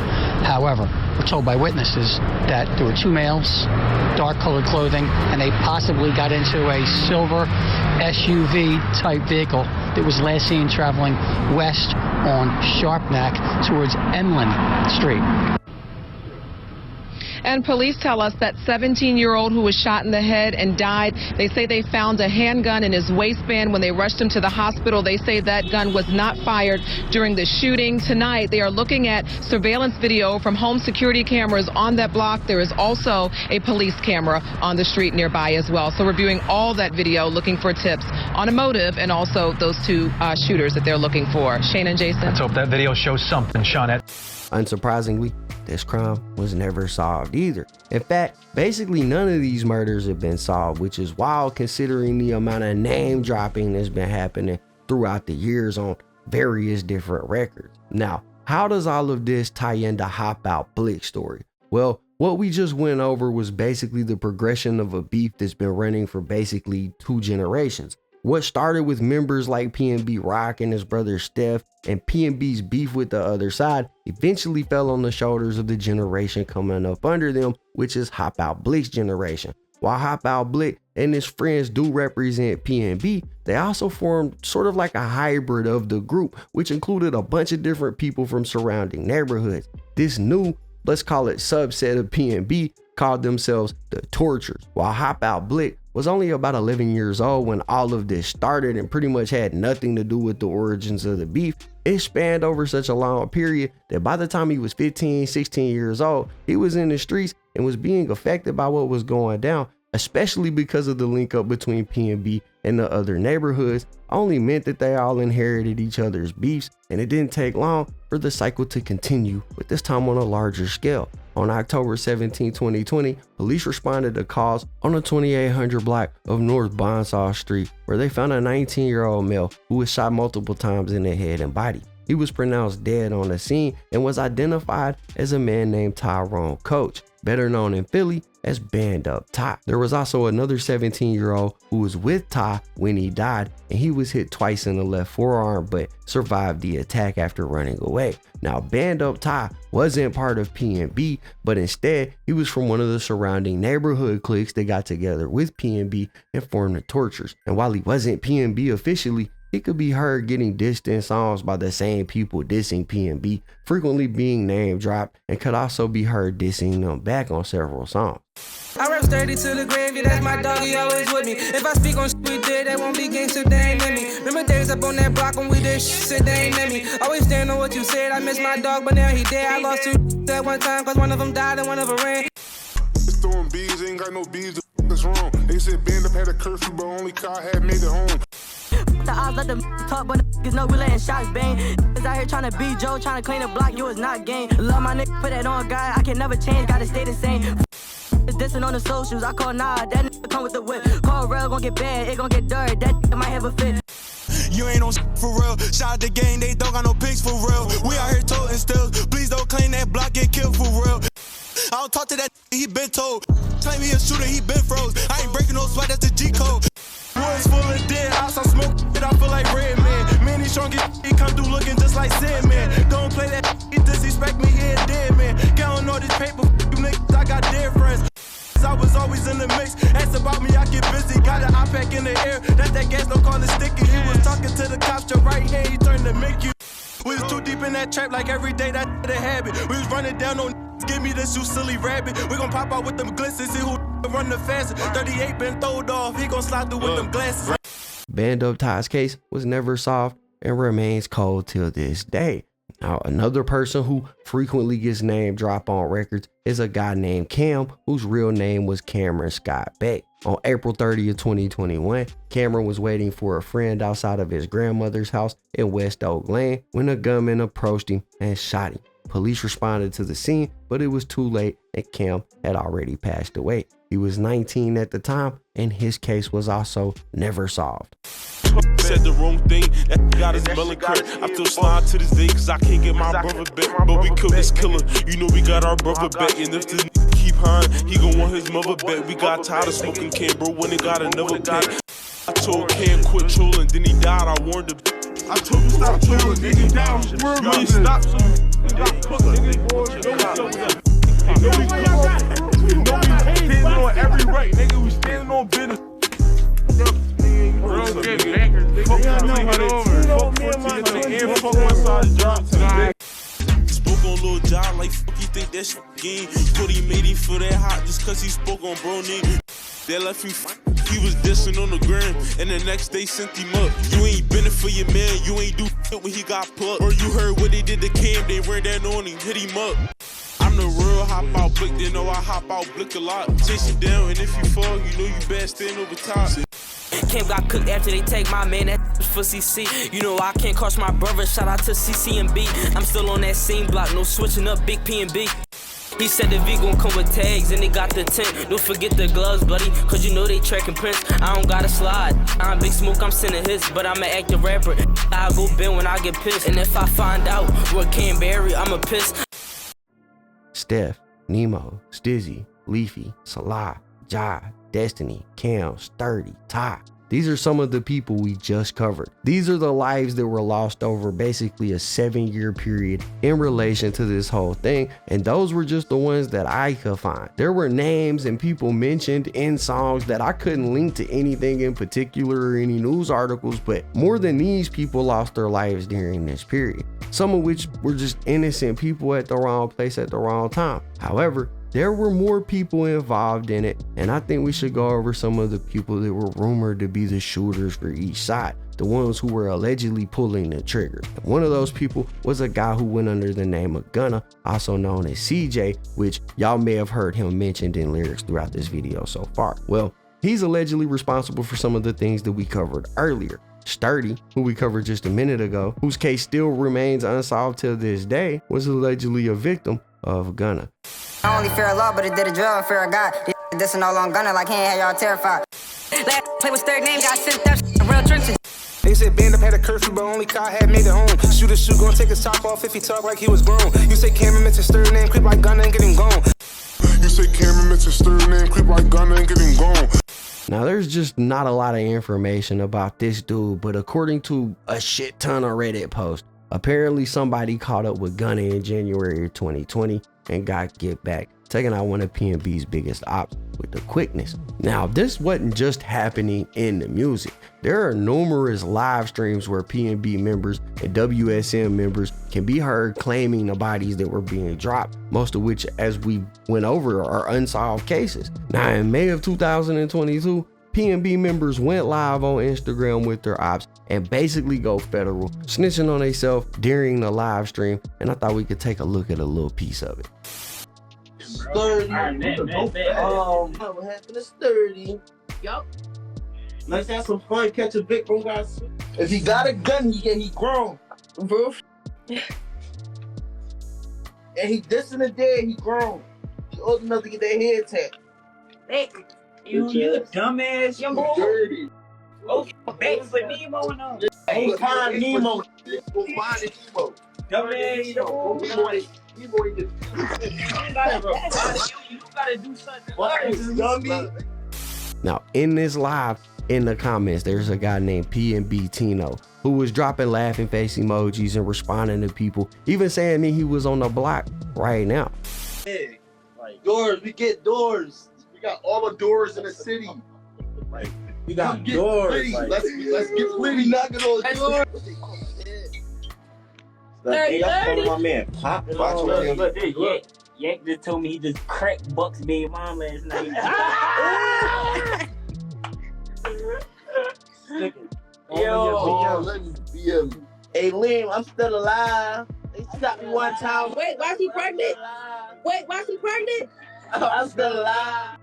However, we're told by witnesses that there were 2 males, dark-colored clothing, and they possibly got into a silver SUV-type vehicle that was last seen traveling west on Sharpnack towards Emlyn Street. And police tell us that 17-year-old who was shot in the head and died, they say they found a handgun in his waistband when they rushed him to the hospital. They say that gun was not fired during the shooting. Tonight, they are looking at surveillance video from home security cameras on that block. There is also a police camera on the street nearby as well. So reviewing all that video, looking for tips on a motive and also those 2 shooters that they're looking for. Shane and Jason. Let's hope that video shows something, Shawnette. Unsurprisingly, this crime was never solved either. In fact, basically none of these murders have been solved, which is wild considering the amount of name dropping that's been happening throughout the years on various different records. Now, how does all of this tie into Hop Out Blick story? Well, what we just went over was basically the progression of a beef that's been running for basically 2 generations. What started with members like P&B Rock and his brother Steph, and P&B's beef with the other side eventually fell on the shoulders of the generation coming up under them, which is Hop Out Blick's generation. While Hop Out Blick and his friends do represent P&B, they also formed sort of like a hybrid of the group, which included a bunch of different people from surrounding neighborhoods. This new, let's call it subset of P&B, called themselves the Tortures. While Hop Out Blick was only about 11 years old when all of this started and pretty much had nothing to do with the origins of the beef, it spanned over such a long period that by the time he was 15, 16 years old, he was in the streets and was being affected by what was going down, especially because of the link up between P&B and the other neighborhoods, only meant that they all inherited each other's beefs, and it didn't take long for the cycle to continue, but this time on a larger scale. On October 17, 2020, police responded to calls on the 2800 block of North Bonsall Street, where they found a 19-year-old male who was shot multiple times in the head and body. He was pronounced dead on the scene and was identified as a man named Tyrone Coach, better known in Philly as Band Up Ty. There was also another 17-year-old who was with Ty when he died, and he was hit twice in the left forearm but survived the attack after running away. Now, Band Up Ty wasn't part of P&B, but instead he was from one of the surrounding neighborhood cliques that got together with P&B and formed the Tortures. And while he wasn't P&B officially, he could be heard getting dissed in songs by the same people dissing P&B, frequently being name dropped, and could also be heard dissing them back on several songs. I rap sturdy to the grave, yeah, that's my dog, he always with me. If I speak on shit we did, they won't be gangster, they ain't in me. Remember days up on that block when we did shit, they ain't in me. Always stand on what you said, I miss my dog, but now he dead. I lost 2 at one time, cause one of them died and one of them ran. Throwing bees, ain't got no bees, what's wrong? They said Band Up had a curfew, but only Kai had made it home. The odds let them talk, but niggas know we letting shots bang. Niggas out here trying to beat Joe, trying to clean the block, you was not game. Love my nigga, put that on God, I can never change, gotta stay the same. Dissing on the socials, I call Nah, that nigga come with the whip. Call Rel, gon' get bad, it gon' get dirt, that nigga might have a fit. You ain't on for real. Shot at the game, they don't got no pics for real. We out here toting stills. Please don't claim that block get killed for real. I don't talk to that, he been told. Claim he a shooter, he been froze. I ain't breaking no sweat, that's the G code. Woods full of dead ops, I smoke it, I feel like Red Man. Man, he strong, he come through looking just like Sandman. Don't play that, he disrespect me, he a dead man. Counting all this paper, you niggas, I got dead friends. I was always in the mix, ask about me, I get busy. Got an iPad in the air, that gas, don't call it sticky. He was talking to the cops, your right hand, he turned to make you. We was too deep in that trap, like every day, that a habit. We was running down on give me this, you silly rabbit. We gon' pop out with them glisses, see who run the fastest. 38 been throwed off, he gon' slide through with them glasses. Band Up Ty's case was never solved and remains cold till this day. Now, another person who frequently gets name dropped on records is a guy named Cam, whose real name was Cameron Scott Beck. On April 30th, 2021, Cameron was waiting for a friend outside of his grandmother's house in West Oak Lane when a gunman approached him and shot him. Police responded to the scene, but it was too late and Cam had already passed away. He was 19 at the time, and his case was also never solved. Said the wrong thing, that got his smelling crack. I still slide to this day, cause I can't get my brother back. But we killed this killer, you know we got our brother back. And if the keep high, he gon' want his mother back. We got tired of smoking Cam, bro, when it got another pack. I told Cam quit trolling, then he died, I warned him. I told you stop trolling, then he died. You ain't stop, so you got cooked, nigga. No, we standing on every right, nigga. We standing on business. Real good bankers, spoke on Lil John like fuck you think that shit game. Thought he made him feel that hot just cause he spoke on bro name. They left him he was dissing on the gram, and the next day sent him up. You ain't been it for your man, you ain't do shit when he got plucked. Or you heard what they did to Cam, they ran that on him, hit him up. I'm the real Hop Out Blick, they know I Hop Out Blick a lot. Chase you down, and if you fall, you know you best stand over top. Cam got cooked after they take my man, that was for CC. You know I can't cross my brother, shout out to CC and B. I'm still on that same block, no switching up, big P&B. He said the V gon' come with tags and they got the tent. Don't forget the gloves, buddy, cause you know they tracking prints. I don't gotta slide. I'm Big Smoke, I'm sending hits, but I'm an active rapper. I go bend when I get pissed. And if I find out what Canberry, I'ma piss. Steph, Nemo, Stizzy, Leafy, Salah, Jai, Destiny, Cam, Sturdy, Ty. These are some of the people we just covered. These are the lives that were lost over basically a 7-year period in relation to this whole thing, and those were just the ones that I could find. There were names and people mentioned in songs that I couldn't link to anything in particular or any news articles, but more than these people lost their lives during this period, some of which were just innocent people at the wrong place at the wrong time. However, there were more people involved in it, and I think we should go over some of the people that were rumored to be the shooters for each side, the ones who were allegedly pulling the trigger. And one of those people was a guy who went under the name of Gunna, also known as CJ, which y'all may have heard him mentioned in lyrics throughout this video so far. Well, he's allegedly responsible for some of the things that we covered earlier. Sturdy, who we covered just a minute ago, whose case still remains unsolved till this day, was allegedly a victim of Gunna. I only fear Allah, but it did a drill and fear of God. This and all on Gunna like he ain't had y'all terrified. Last play with third name, got sent that real trenches. They said band up had a curfew, but only Kai had made it home. Shoot, gonna take his top off if he talk like he was grown. You say Cameron meant his third name, creep like Gunna and get him gone. You say Cameron meant his third name, creep like Gunna and get him gone. Now, there's just not a lot of information about this dude, but according to a shit ton of Reddit posts, apparently somebody caught up with Gunna in January of 2020 and got get back, taking out one of P&B's biggest ops with the quickness. Now, this wasn't just happening in the music. There are numerous live streams where P&B members and WSM members can be heard claiming the bodies that were being dropped, most of which, as we went over, are unsolved cases. Now, in May of 2022, P&B members went live on Instagram with their ops and basically go federal, snitching on themselves during the live stream, and I thought we could take a look at a little piece of it. Sturdy. What happened to Sturdy? Yup. Let's have some fun, catch a big one, guys. If he got a gun, he grown. Bro. And he dissing the dead, he grown. He old enough to get their head tapped. Hey, you a dumbass, young boy. Oh, back for Nemo and all. Go find Nemo. Go find Nemo. Dumbass, you gotta do something. Now, in this live, in the comments, there's a guy named P&B Tino who was dropping laughing face emojis and responding to people, even saying that he was on the block right now. Hey, like doors, we get doors. We got all the doors in the city. Like we got doors. Like, let's get Liddy knocking on the doors. Hey, I'm calling my man Pop. Look, Yank just told me he just cracked Buck's baby mom last night. Yo, hey Liam, I'm still alive. They shot me one time. Wait, why she pregnant? I'm still alive.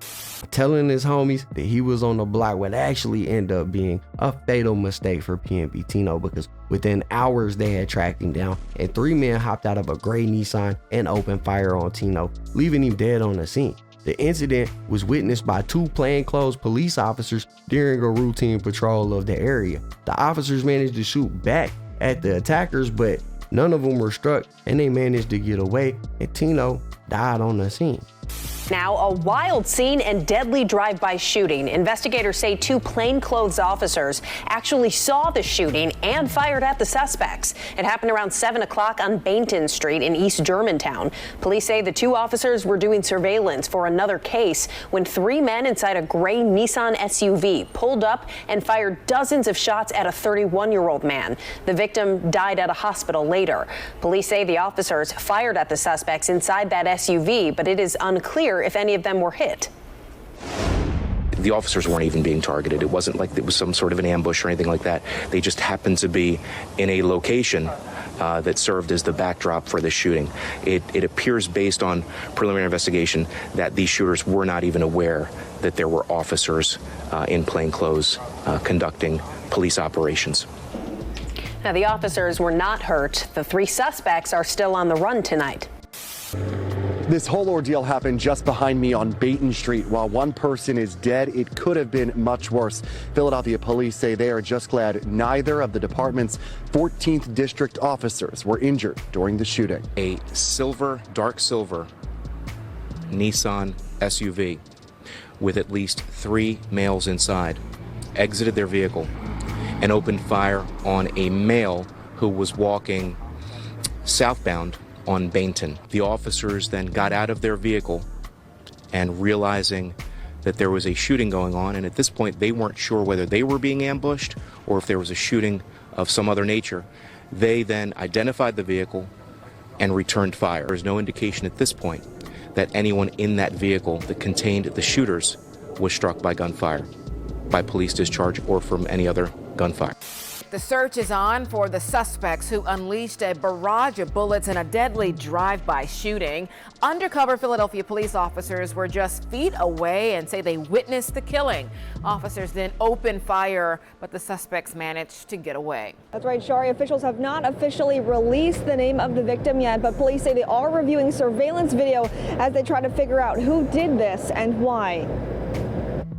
Telling his homies that he was on the block would actually end up being a fatal mistake for P&B Tino, because within hours they had tracked him down and 3 men hopped out of a gray Nissan and opened fire on Tino, leaving him dead on the scene. The incident was witnessed by 2 plainclothes police officers during a routine patrol of the area. The officers managed to shoot back at the attackers, but none of them were struck and they managed to get away, and Tino died on the scene. Now, a wild scene and deadly drive-by shooting. Investigators say 2 plainclothes officers actually saw the shooting and fired at the suspects. It happened around 7 o'clock on Bainton Street in East Germantown. Police say the 2 officers were doing surveillance for another case when 3 men inside a gray Nissan SUV pulled up and fired dozens of shots at a 31-year-old man. The victim died at a hospital later. Police say the officers fired at the suspects inside that SUV, but it is unclear if any of them were hit. The officers weren't even being targeted. It wasn't like it was some sort of an ambush or anything like that. They just happened to be in a location that served as the backdrop for the shooting. It appears, based on preliminary investigation, that these shooters were not even aware that there were officers in plainclothes conducting police operations. Now, the officers were not hurt. The 3 suspects are still on the run tonight. This whole ordeal happened just behind me on Baton Street. While one person is dead, it could have been much worse. Philadelphia police say they are just glad neither of the department's 14th district officers were injured during the shooting. A dark silver Nissan SUV with at least 3 males inside exited their vehicle and opened fire on a male who was walking southbound on Bainton. The officers then got out of their vehicle and realizing that there was a shooting going on, and at this point they weren't sure whether they were being ambushed or if there was a shooting of some other nature. They then identified the vehicle and returned fire. There's no indication at this point that anyone in that vehicle that contained the shooters was struck by gunfire, by police discharge, or from any other gunfire. The search is on for the suspects who unleashed a barrage of bullets in a deadly drive-by shooting. Undercover Philadelphia police officers were just feet away and say they witnessed the killing. Officers then opened fire, but the suspects managed to get away. That's right, Shari. Officials have not officially released the name of the victim yet, but police say they are reviewing surveillance video as they try to figure out who did this and why.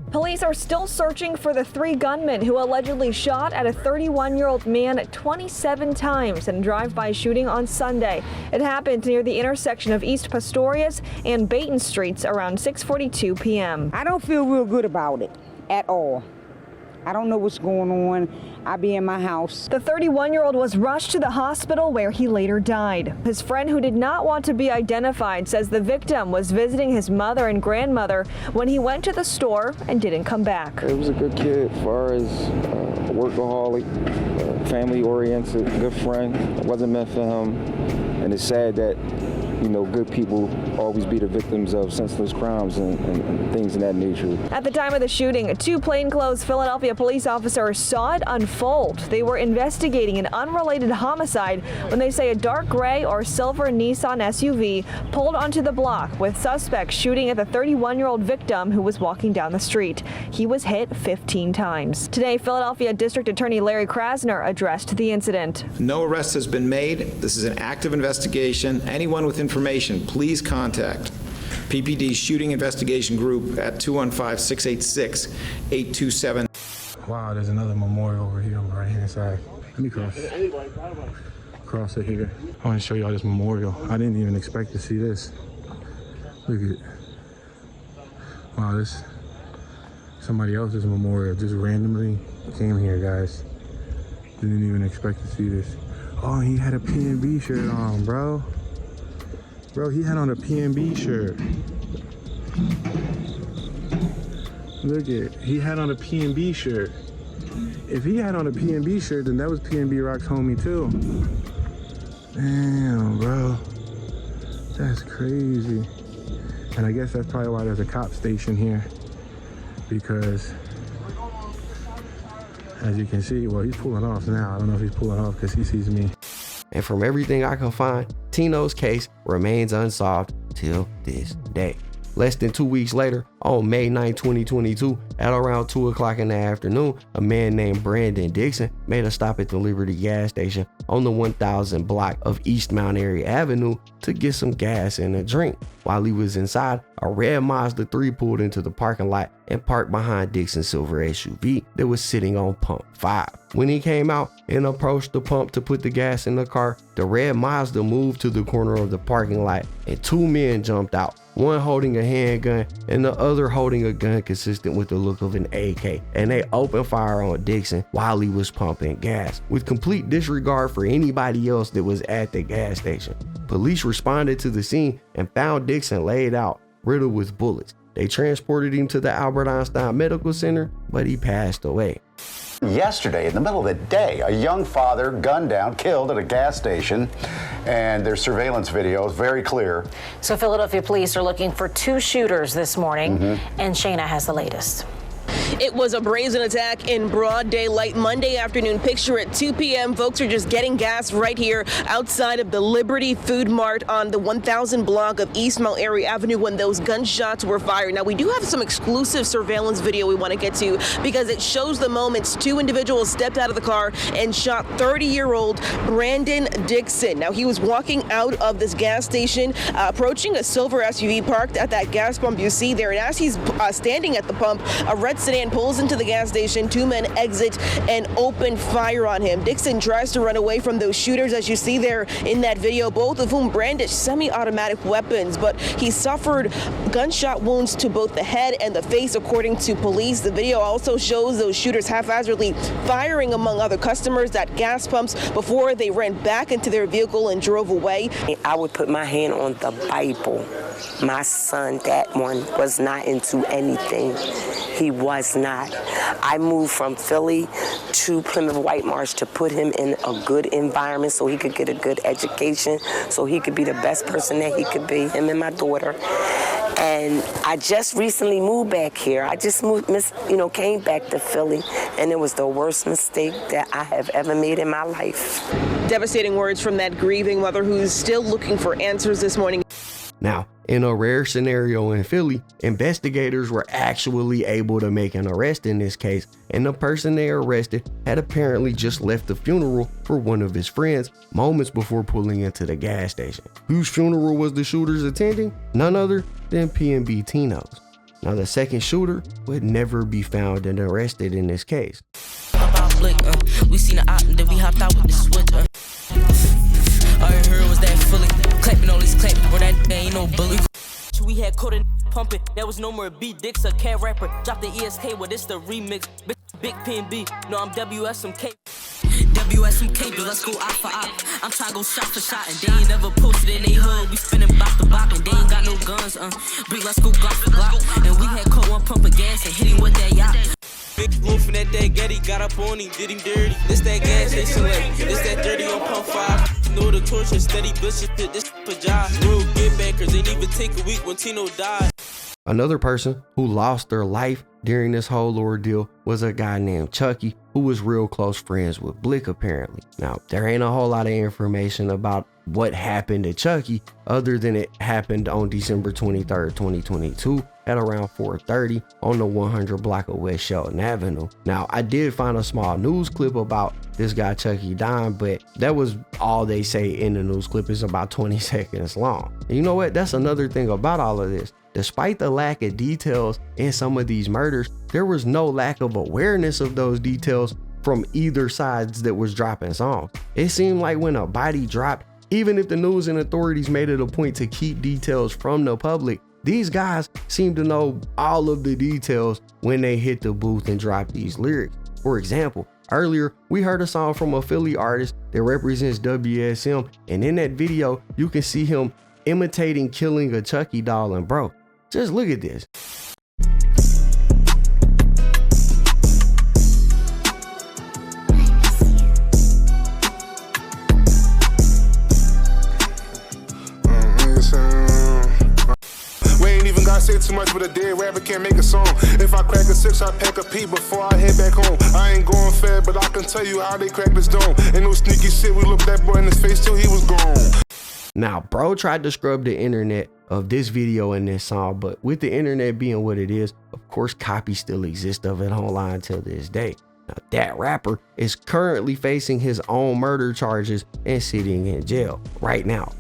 Police are still searching for the 3 gunmen who allegedly shot at a 31-year-old man 27 times in a drive-by shooting on Sunday. It happened near the intersection of East Pastorius and Baton Streets around 6:42 p.m. I don't feel real good about it at all. I don't know what's going on. I be in my house. The 31-year-old was rushed to the hospital where he later died. His friend, who did not want to be identified, says the victim was visiting his mother and grandmother when he went to the store and didn't come back. He was a good kid as far as workaholic, family-oriented, good friend. It wasn't meant for him. And it's sad that, you know, good people always be the victims of senseless crimes and things of that nature. At the time of the shooting, 2 plainclothes Philadelphia police officers saw it unfold. They were investigating an unrelated homicide when they say a dark gray or silver Nissan SUV pulled onto the block with suspects shooting at the 31-year-old victim who was walking down the street. He was hit 15 times. Today, Philadelphia District Attorney Larry Krasner addressed the incident. No arrest has been made. This is an active investigation. Anyone with information, please contact PPD Shooting Investigation Group at 215-686-8277. Wow, there's another memorial over here on the right-hand side. Let me cross it here. I want to show y'all this memorial. I didn't even expect to see this. Look at it. Wow, this somebody else's memorial just randomly came here, guys. Didn't even expect to see this. Oh, he had a P&B shirt on, bro. Bro, he had on a P&B shirt. Look at it. He had on a P&B shirt. If he had on a P&B shirt, then that was P&B Rock's homie too. Damn, bro. That's crazy. And I guess that's probably why there's a cop station here. Because, as you can see, well, he's pulling off now. I don't know if he's pulling off because he sees me. And from everything I can find, Tino's case remains unsolved till this day. Less than 2 weeks later, on May 9, 2022, at around 2 o'clock in the afternoon, a man named Brandon Dixon made a stop at the Liberty gas station on the 1000 block of East Mount Airy Avenue to get some gas and a drink. While he was inside, a red Mazda 3 pulled into the parking lot and parked behind Dixon's silver SUV that was sitting on pump 5. When he came out and approached the pump to put the gas in the car, the red Mazda moved to the corner of the parking lot and 2 men jumped out, one holding a handgun and the other holding a gun consistent with the look of an AK, and they opened fire on Dixon while he was pumping gas, with complete disregard for anybody else that was at the gas station. Police responded to the scene and found Dixon laid out, riddled with bullets. They transported him to the Albert Einstein Medical Center, but he passed away. Yesterday, in the middle of the day, a young father gunned down, killed at a gas station, and there's surveillance video is very clear. So Philadelphia police are looking for 2 shooters this morning, and Shayna has the latest. It was a brazen attack in broad daylight Monday afternoon. Picture at 2 p.m. Folks are just getting gas right here outside of the Liberty Food Mart on the 1000 block of East Mount Airy Avenue when those gunshots were fired. Now, we do have some exclusive surveillance video we want to get to because it shows the moments two individuals stepped out of the car and shot 30-year-old Brandon Dixon. Now, he was walking out of this gas station, approaching a silver SUV parked at that gas pump you see there. And as he's standing at the pump, a red sedan pulls into the gas station. Two men exit and open fire on him. Dixon tries to run away from those shooters, as you see there in that video, both of whom brandished semi-automatic weapons, but he suffered gunshot wounds to both the head and the face, according to police. The video also shows those shooters haphazardly firing among other customers at gas pumps before they ran back into their vehicle and drove away. I would put my hand on the Bible. My son, that one, was not into anything. He was not. I moved from Philly to Plymouth White Marsh to put him in a good environment so he could get a good education, so he could be the best person that he could be, him and my daughter. And I just recently moved back here. I just came back to Philly, and it was the worst mistake that I have ever made in my life. Devastating words from that grieving mother who's still looking for answers this morning. Now, in a rare scenario in Philly, investigators were actually able to make an arrest in this case, and the person they arrested had apparently just left the funeral for one of his friends moments before pulling into the gas station. Whose funeral was the shooters attending? None other than P&B Tino's. Now, the second shooter would never be found and arrested in this case. Hop Out Blick, we seen the op and then we hopped out with the switch. All I heard was that fully clapping, all these clapping, bro, that ain't no bully. We had Couldnt pumping, there was no more B dicks, a cat rapper. Drop the ESK, well, this the remix. Big P&B, no, I'm WSMK. WSMK, but let's go eye for eye. I'm trying to go shot for shot, and they ain't never posted in they hood. We spinning block to block, and they ain't got no guns. Big, let's go Glock for Glock. And we had caught one pump of gas and hit him with that yacht. Big wolf in that Getty, got up on him, did him dirty. This that gas station left, this that dirty on pump 5. Know the torture, steady bullshit, this for job. Real get backers, ain't even take a week when Tino died. Another person who lost their life during this whole ordeal was a guy named Chucky, who was real close friends with Blick apparently. Now, there ain't a whole lot of information about what happened to Chucky other than it happened on December 23rd, 2022 at around 4:30 on the 100 block of West Shelton Avenue. Now, I did find a small news clip about this guy Chucky dying, but that was all they say in the news clip. It's about 20 seconds long. And you know what? That's another thing about all of this. Despite the lack of details in some of these murders, there was no lack of awareness of those details from either sides that was dropping songs. It seemed like when a body dropped, even if the news and authorities made it a point to keep details from the public, these guys seem to know all of the details when they hit the booth and drop these lyrics. For example, earlier we heard a song from a Philly artist that represents WSM, and in that video you can see him imitating killing a Chucky doll. And bro, just look at this. Say too much, but a dead rapper can't make a song. If I crack a 6, I pack a P before I head back home. I ain't going fair, but I can tell you how they crack this dome. Ain't no sneaky shit, we looked that boy in his face till he was gone. Now, bro tried to scrub the internet of this video and this song, but with the internet being what it is, of course, copies still exist of it online till this day. Now, that rapper is currently facing his own murder charges and sitting in jail right now.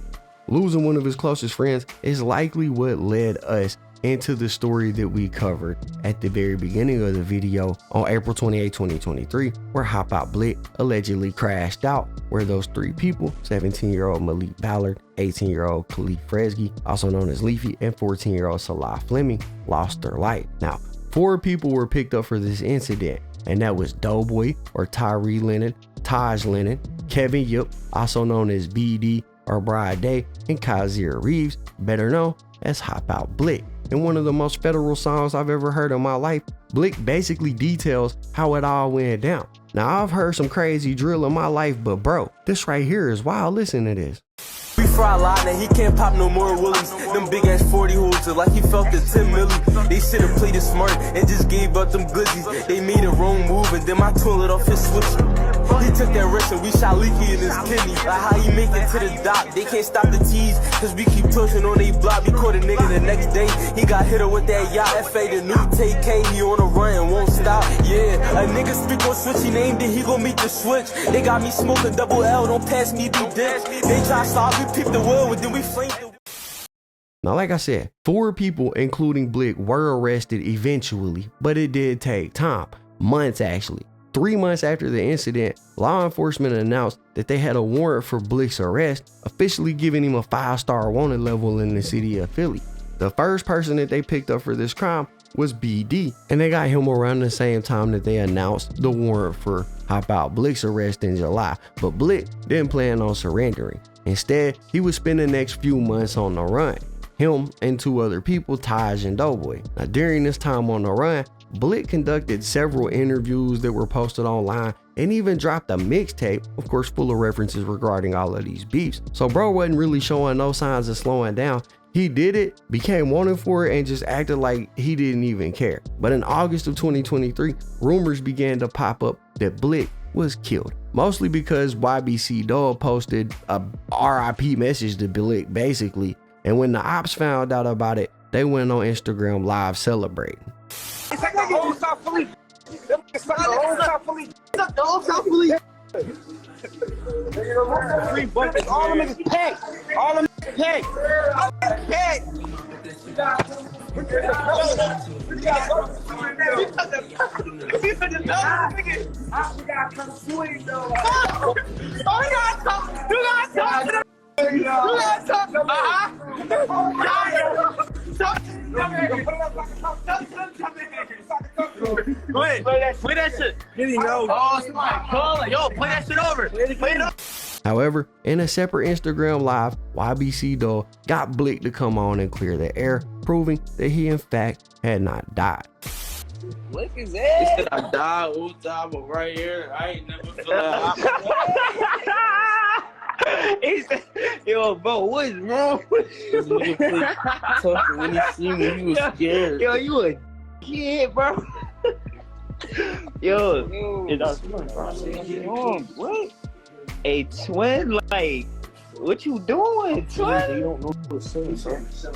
Losing one of his closest friends is likely what led us into the story that we covered at the very beginning of the video on April 28, 2023, where Hop Out Blick allegedly crashed out, where those three people, 17-year-old Malik Ballard, 18-year-old Khalif Fresgy, also known as Leafy, and 14-year-old Salah Fleming, lost their life. Now, 4 people were picked up for this incident, and that was Doughboy or Tyree Lennon, Taj Lennon, Kevin Yip, also known as BD or Bride Day, and Kazir Reeves, better known as Hop Out Blick. In one of the most federal songs I've ever heard in my life, Blick basically details how it all went down. Now, I've heard some crazy drill in my life, but bro, this right here is wild. Listen to this. We fry a lot, and he can't pop no more willies. Them big ass 40 holes like he felt the 10 milli. They should've played it smart and just gave up them glizzies. They made a wrong move and then my toilet off his switch. He took that risk and we shot leaky in his kidney. Like how he make it to the dock, they can't stop the tease, cause we keep pushing on they block. We caught a nigga the next day, he got hit up with that yacht. FA the new TK, he on a run and won't stop. Yeah, a nigga speak on switch, he named it, he gon' meet the switch. They got me smoking double L, don't pass me the dick. They try to stop, we peep the world and then we flame the. Now, like I said, 4 people, including Blick, were arrested eventually, but it did take time, months actually. 3 months after the incident, law enforcement announced that they had a warrant for Blick's arrest, officially giving him a 5-star wanted level in the city of Philly. The first person that they picked up for this crime was BD, and they got him around the same time that they announced the warrant for Hop Out Blick's arrest in July. But Blick didn't plan on surrendering. Instead, he would spend the next few months on the run. Him and 2 other people, Taj and Doughboy. Now, during this time on the run, Blick conducted several interviews that were posted online and even dropped a mixtape, of course full of references regarding all of these beefs. So bro wasn't really showing no signs of slowing down. He did it, became wanted for it, and just acted like he didn't even care. But in August of 2023, rumors began to pop up that Blick was killed. Mostly because YBC Dog posted a RIP message to Blick basically. And when the ops found out about it, they went on Instagram live celebrating. It's like the whole South Philly. It's like the whole South Philly. It's like the whole South Philly. All of them niggas packed. All of them niggas packed. Packed. Go ahead, play that shit. Oh, somebody call it. Yo, play that shit over. Play it up. However, in a separate Instagram live, YBC Dog got Blick to come on and clear the air, proving that he in fact had not died. Blick is it? He said I died all the time, but right here, I ain't never feel that. He said, yo, bro, what is wrong with you? Talking when he seen me, he was scared. Yo, you a kid, bro. Yo, it's what? A twin, like, what you doing, twin? You don't know what to say,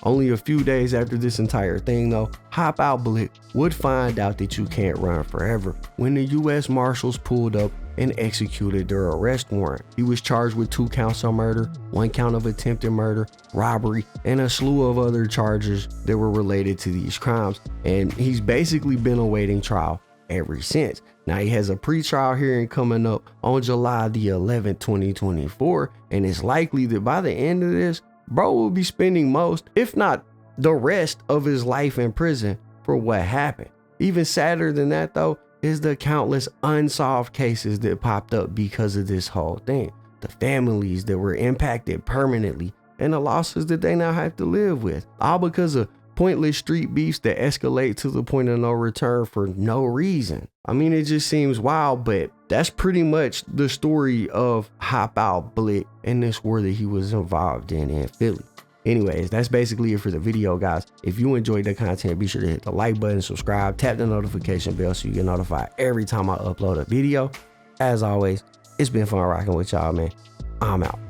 Only a few days after this entire thing though, Hop Out Blick would find out that you can't run forever when the US Marshals pulled up and executed their arrest warrant. He was charged with 2 counts of murder, 1 count of attempted murder, robbery, and a slew of other charges that were related to these crimes. And he's basically been awaiting trial ever since. Now he has a pre-trial hearing coming up on July the 11th, 2024, and it's likely that by the end of this, bro will be spending most, if not the rest of his life in prison for what happened. Even sadder than that though, is the countless unsolved cases that popped up because of this whole thing. The families that were impacted permanently and the losses that they now have to live with, all because of pointless street beefs that escalate to the point of no return for no reason. I mean, it just seems wild, but that's pretty much the story of Hop Out Blick and this war that he was involved in Philly. Anyways, that's basically it for the video, guys. If you enjoyed the content, be sure to hit the like button, subscribe, tap the notification bell so you get notified every time I upload a video. As always, it's been fun rocking with y'all, man. I'm out.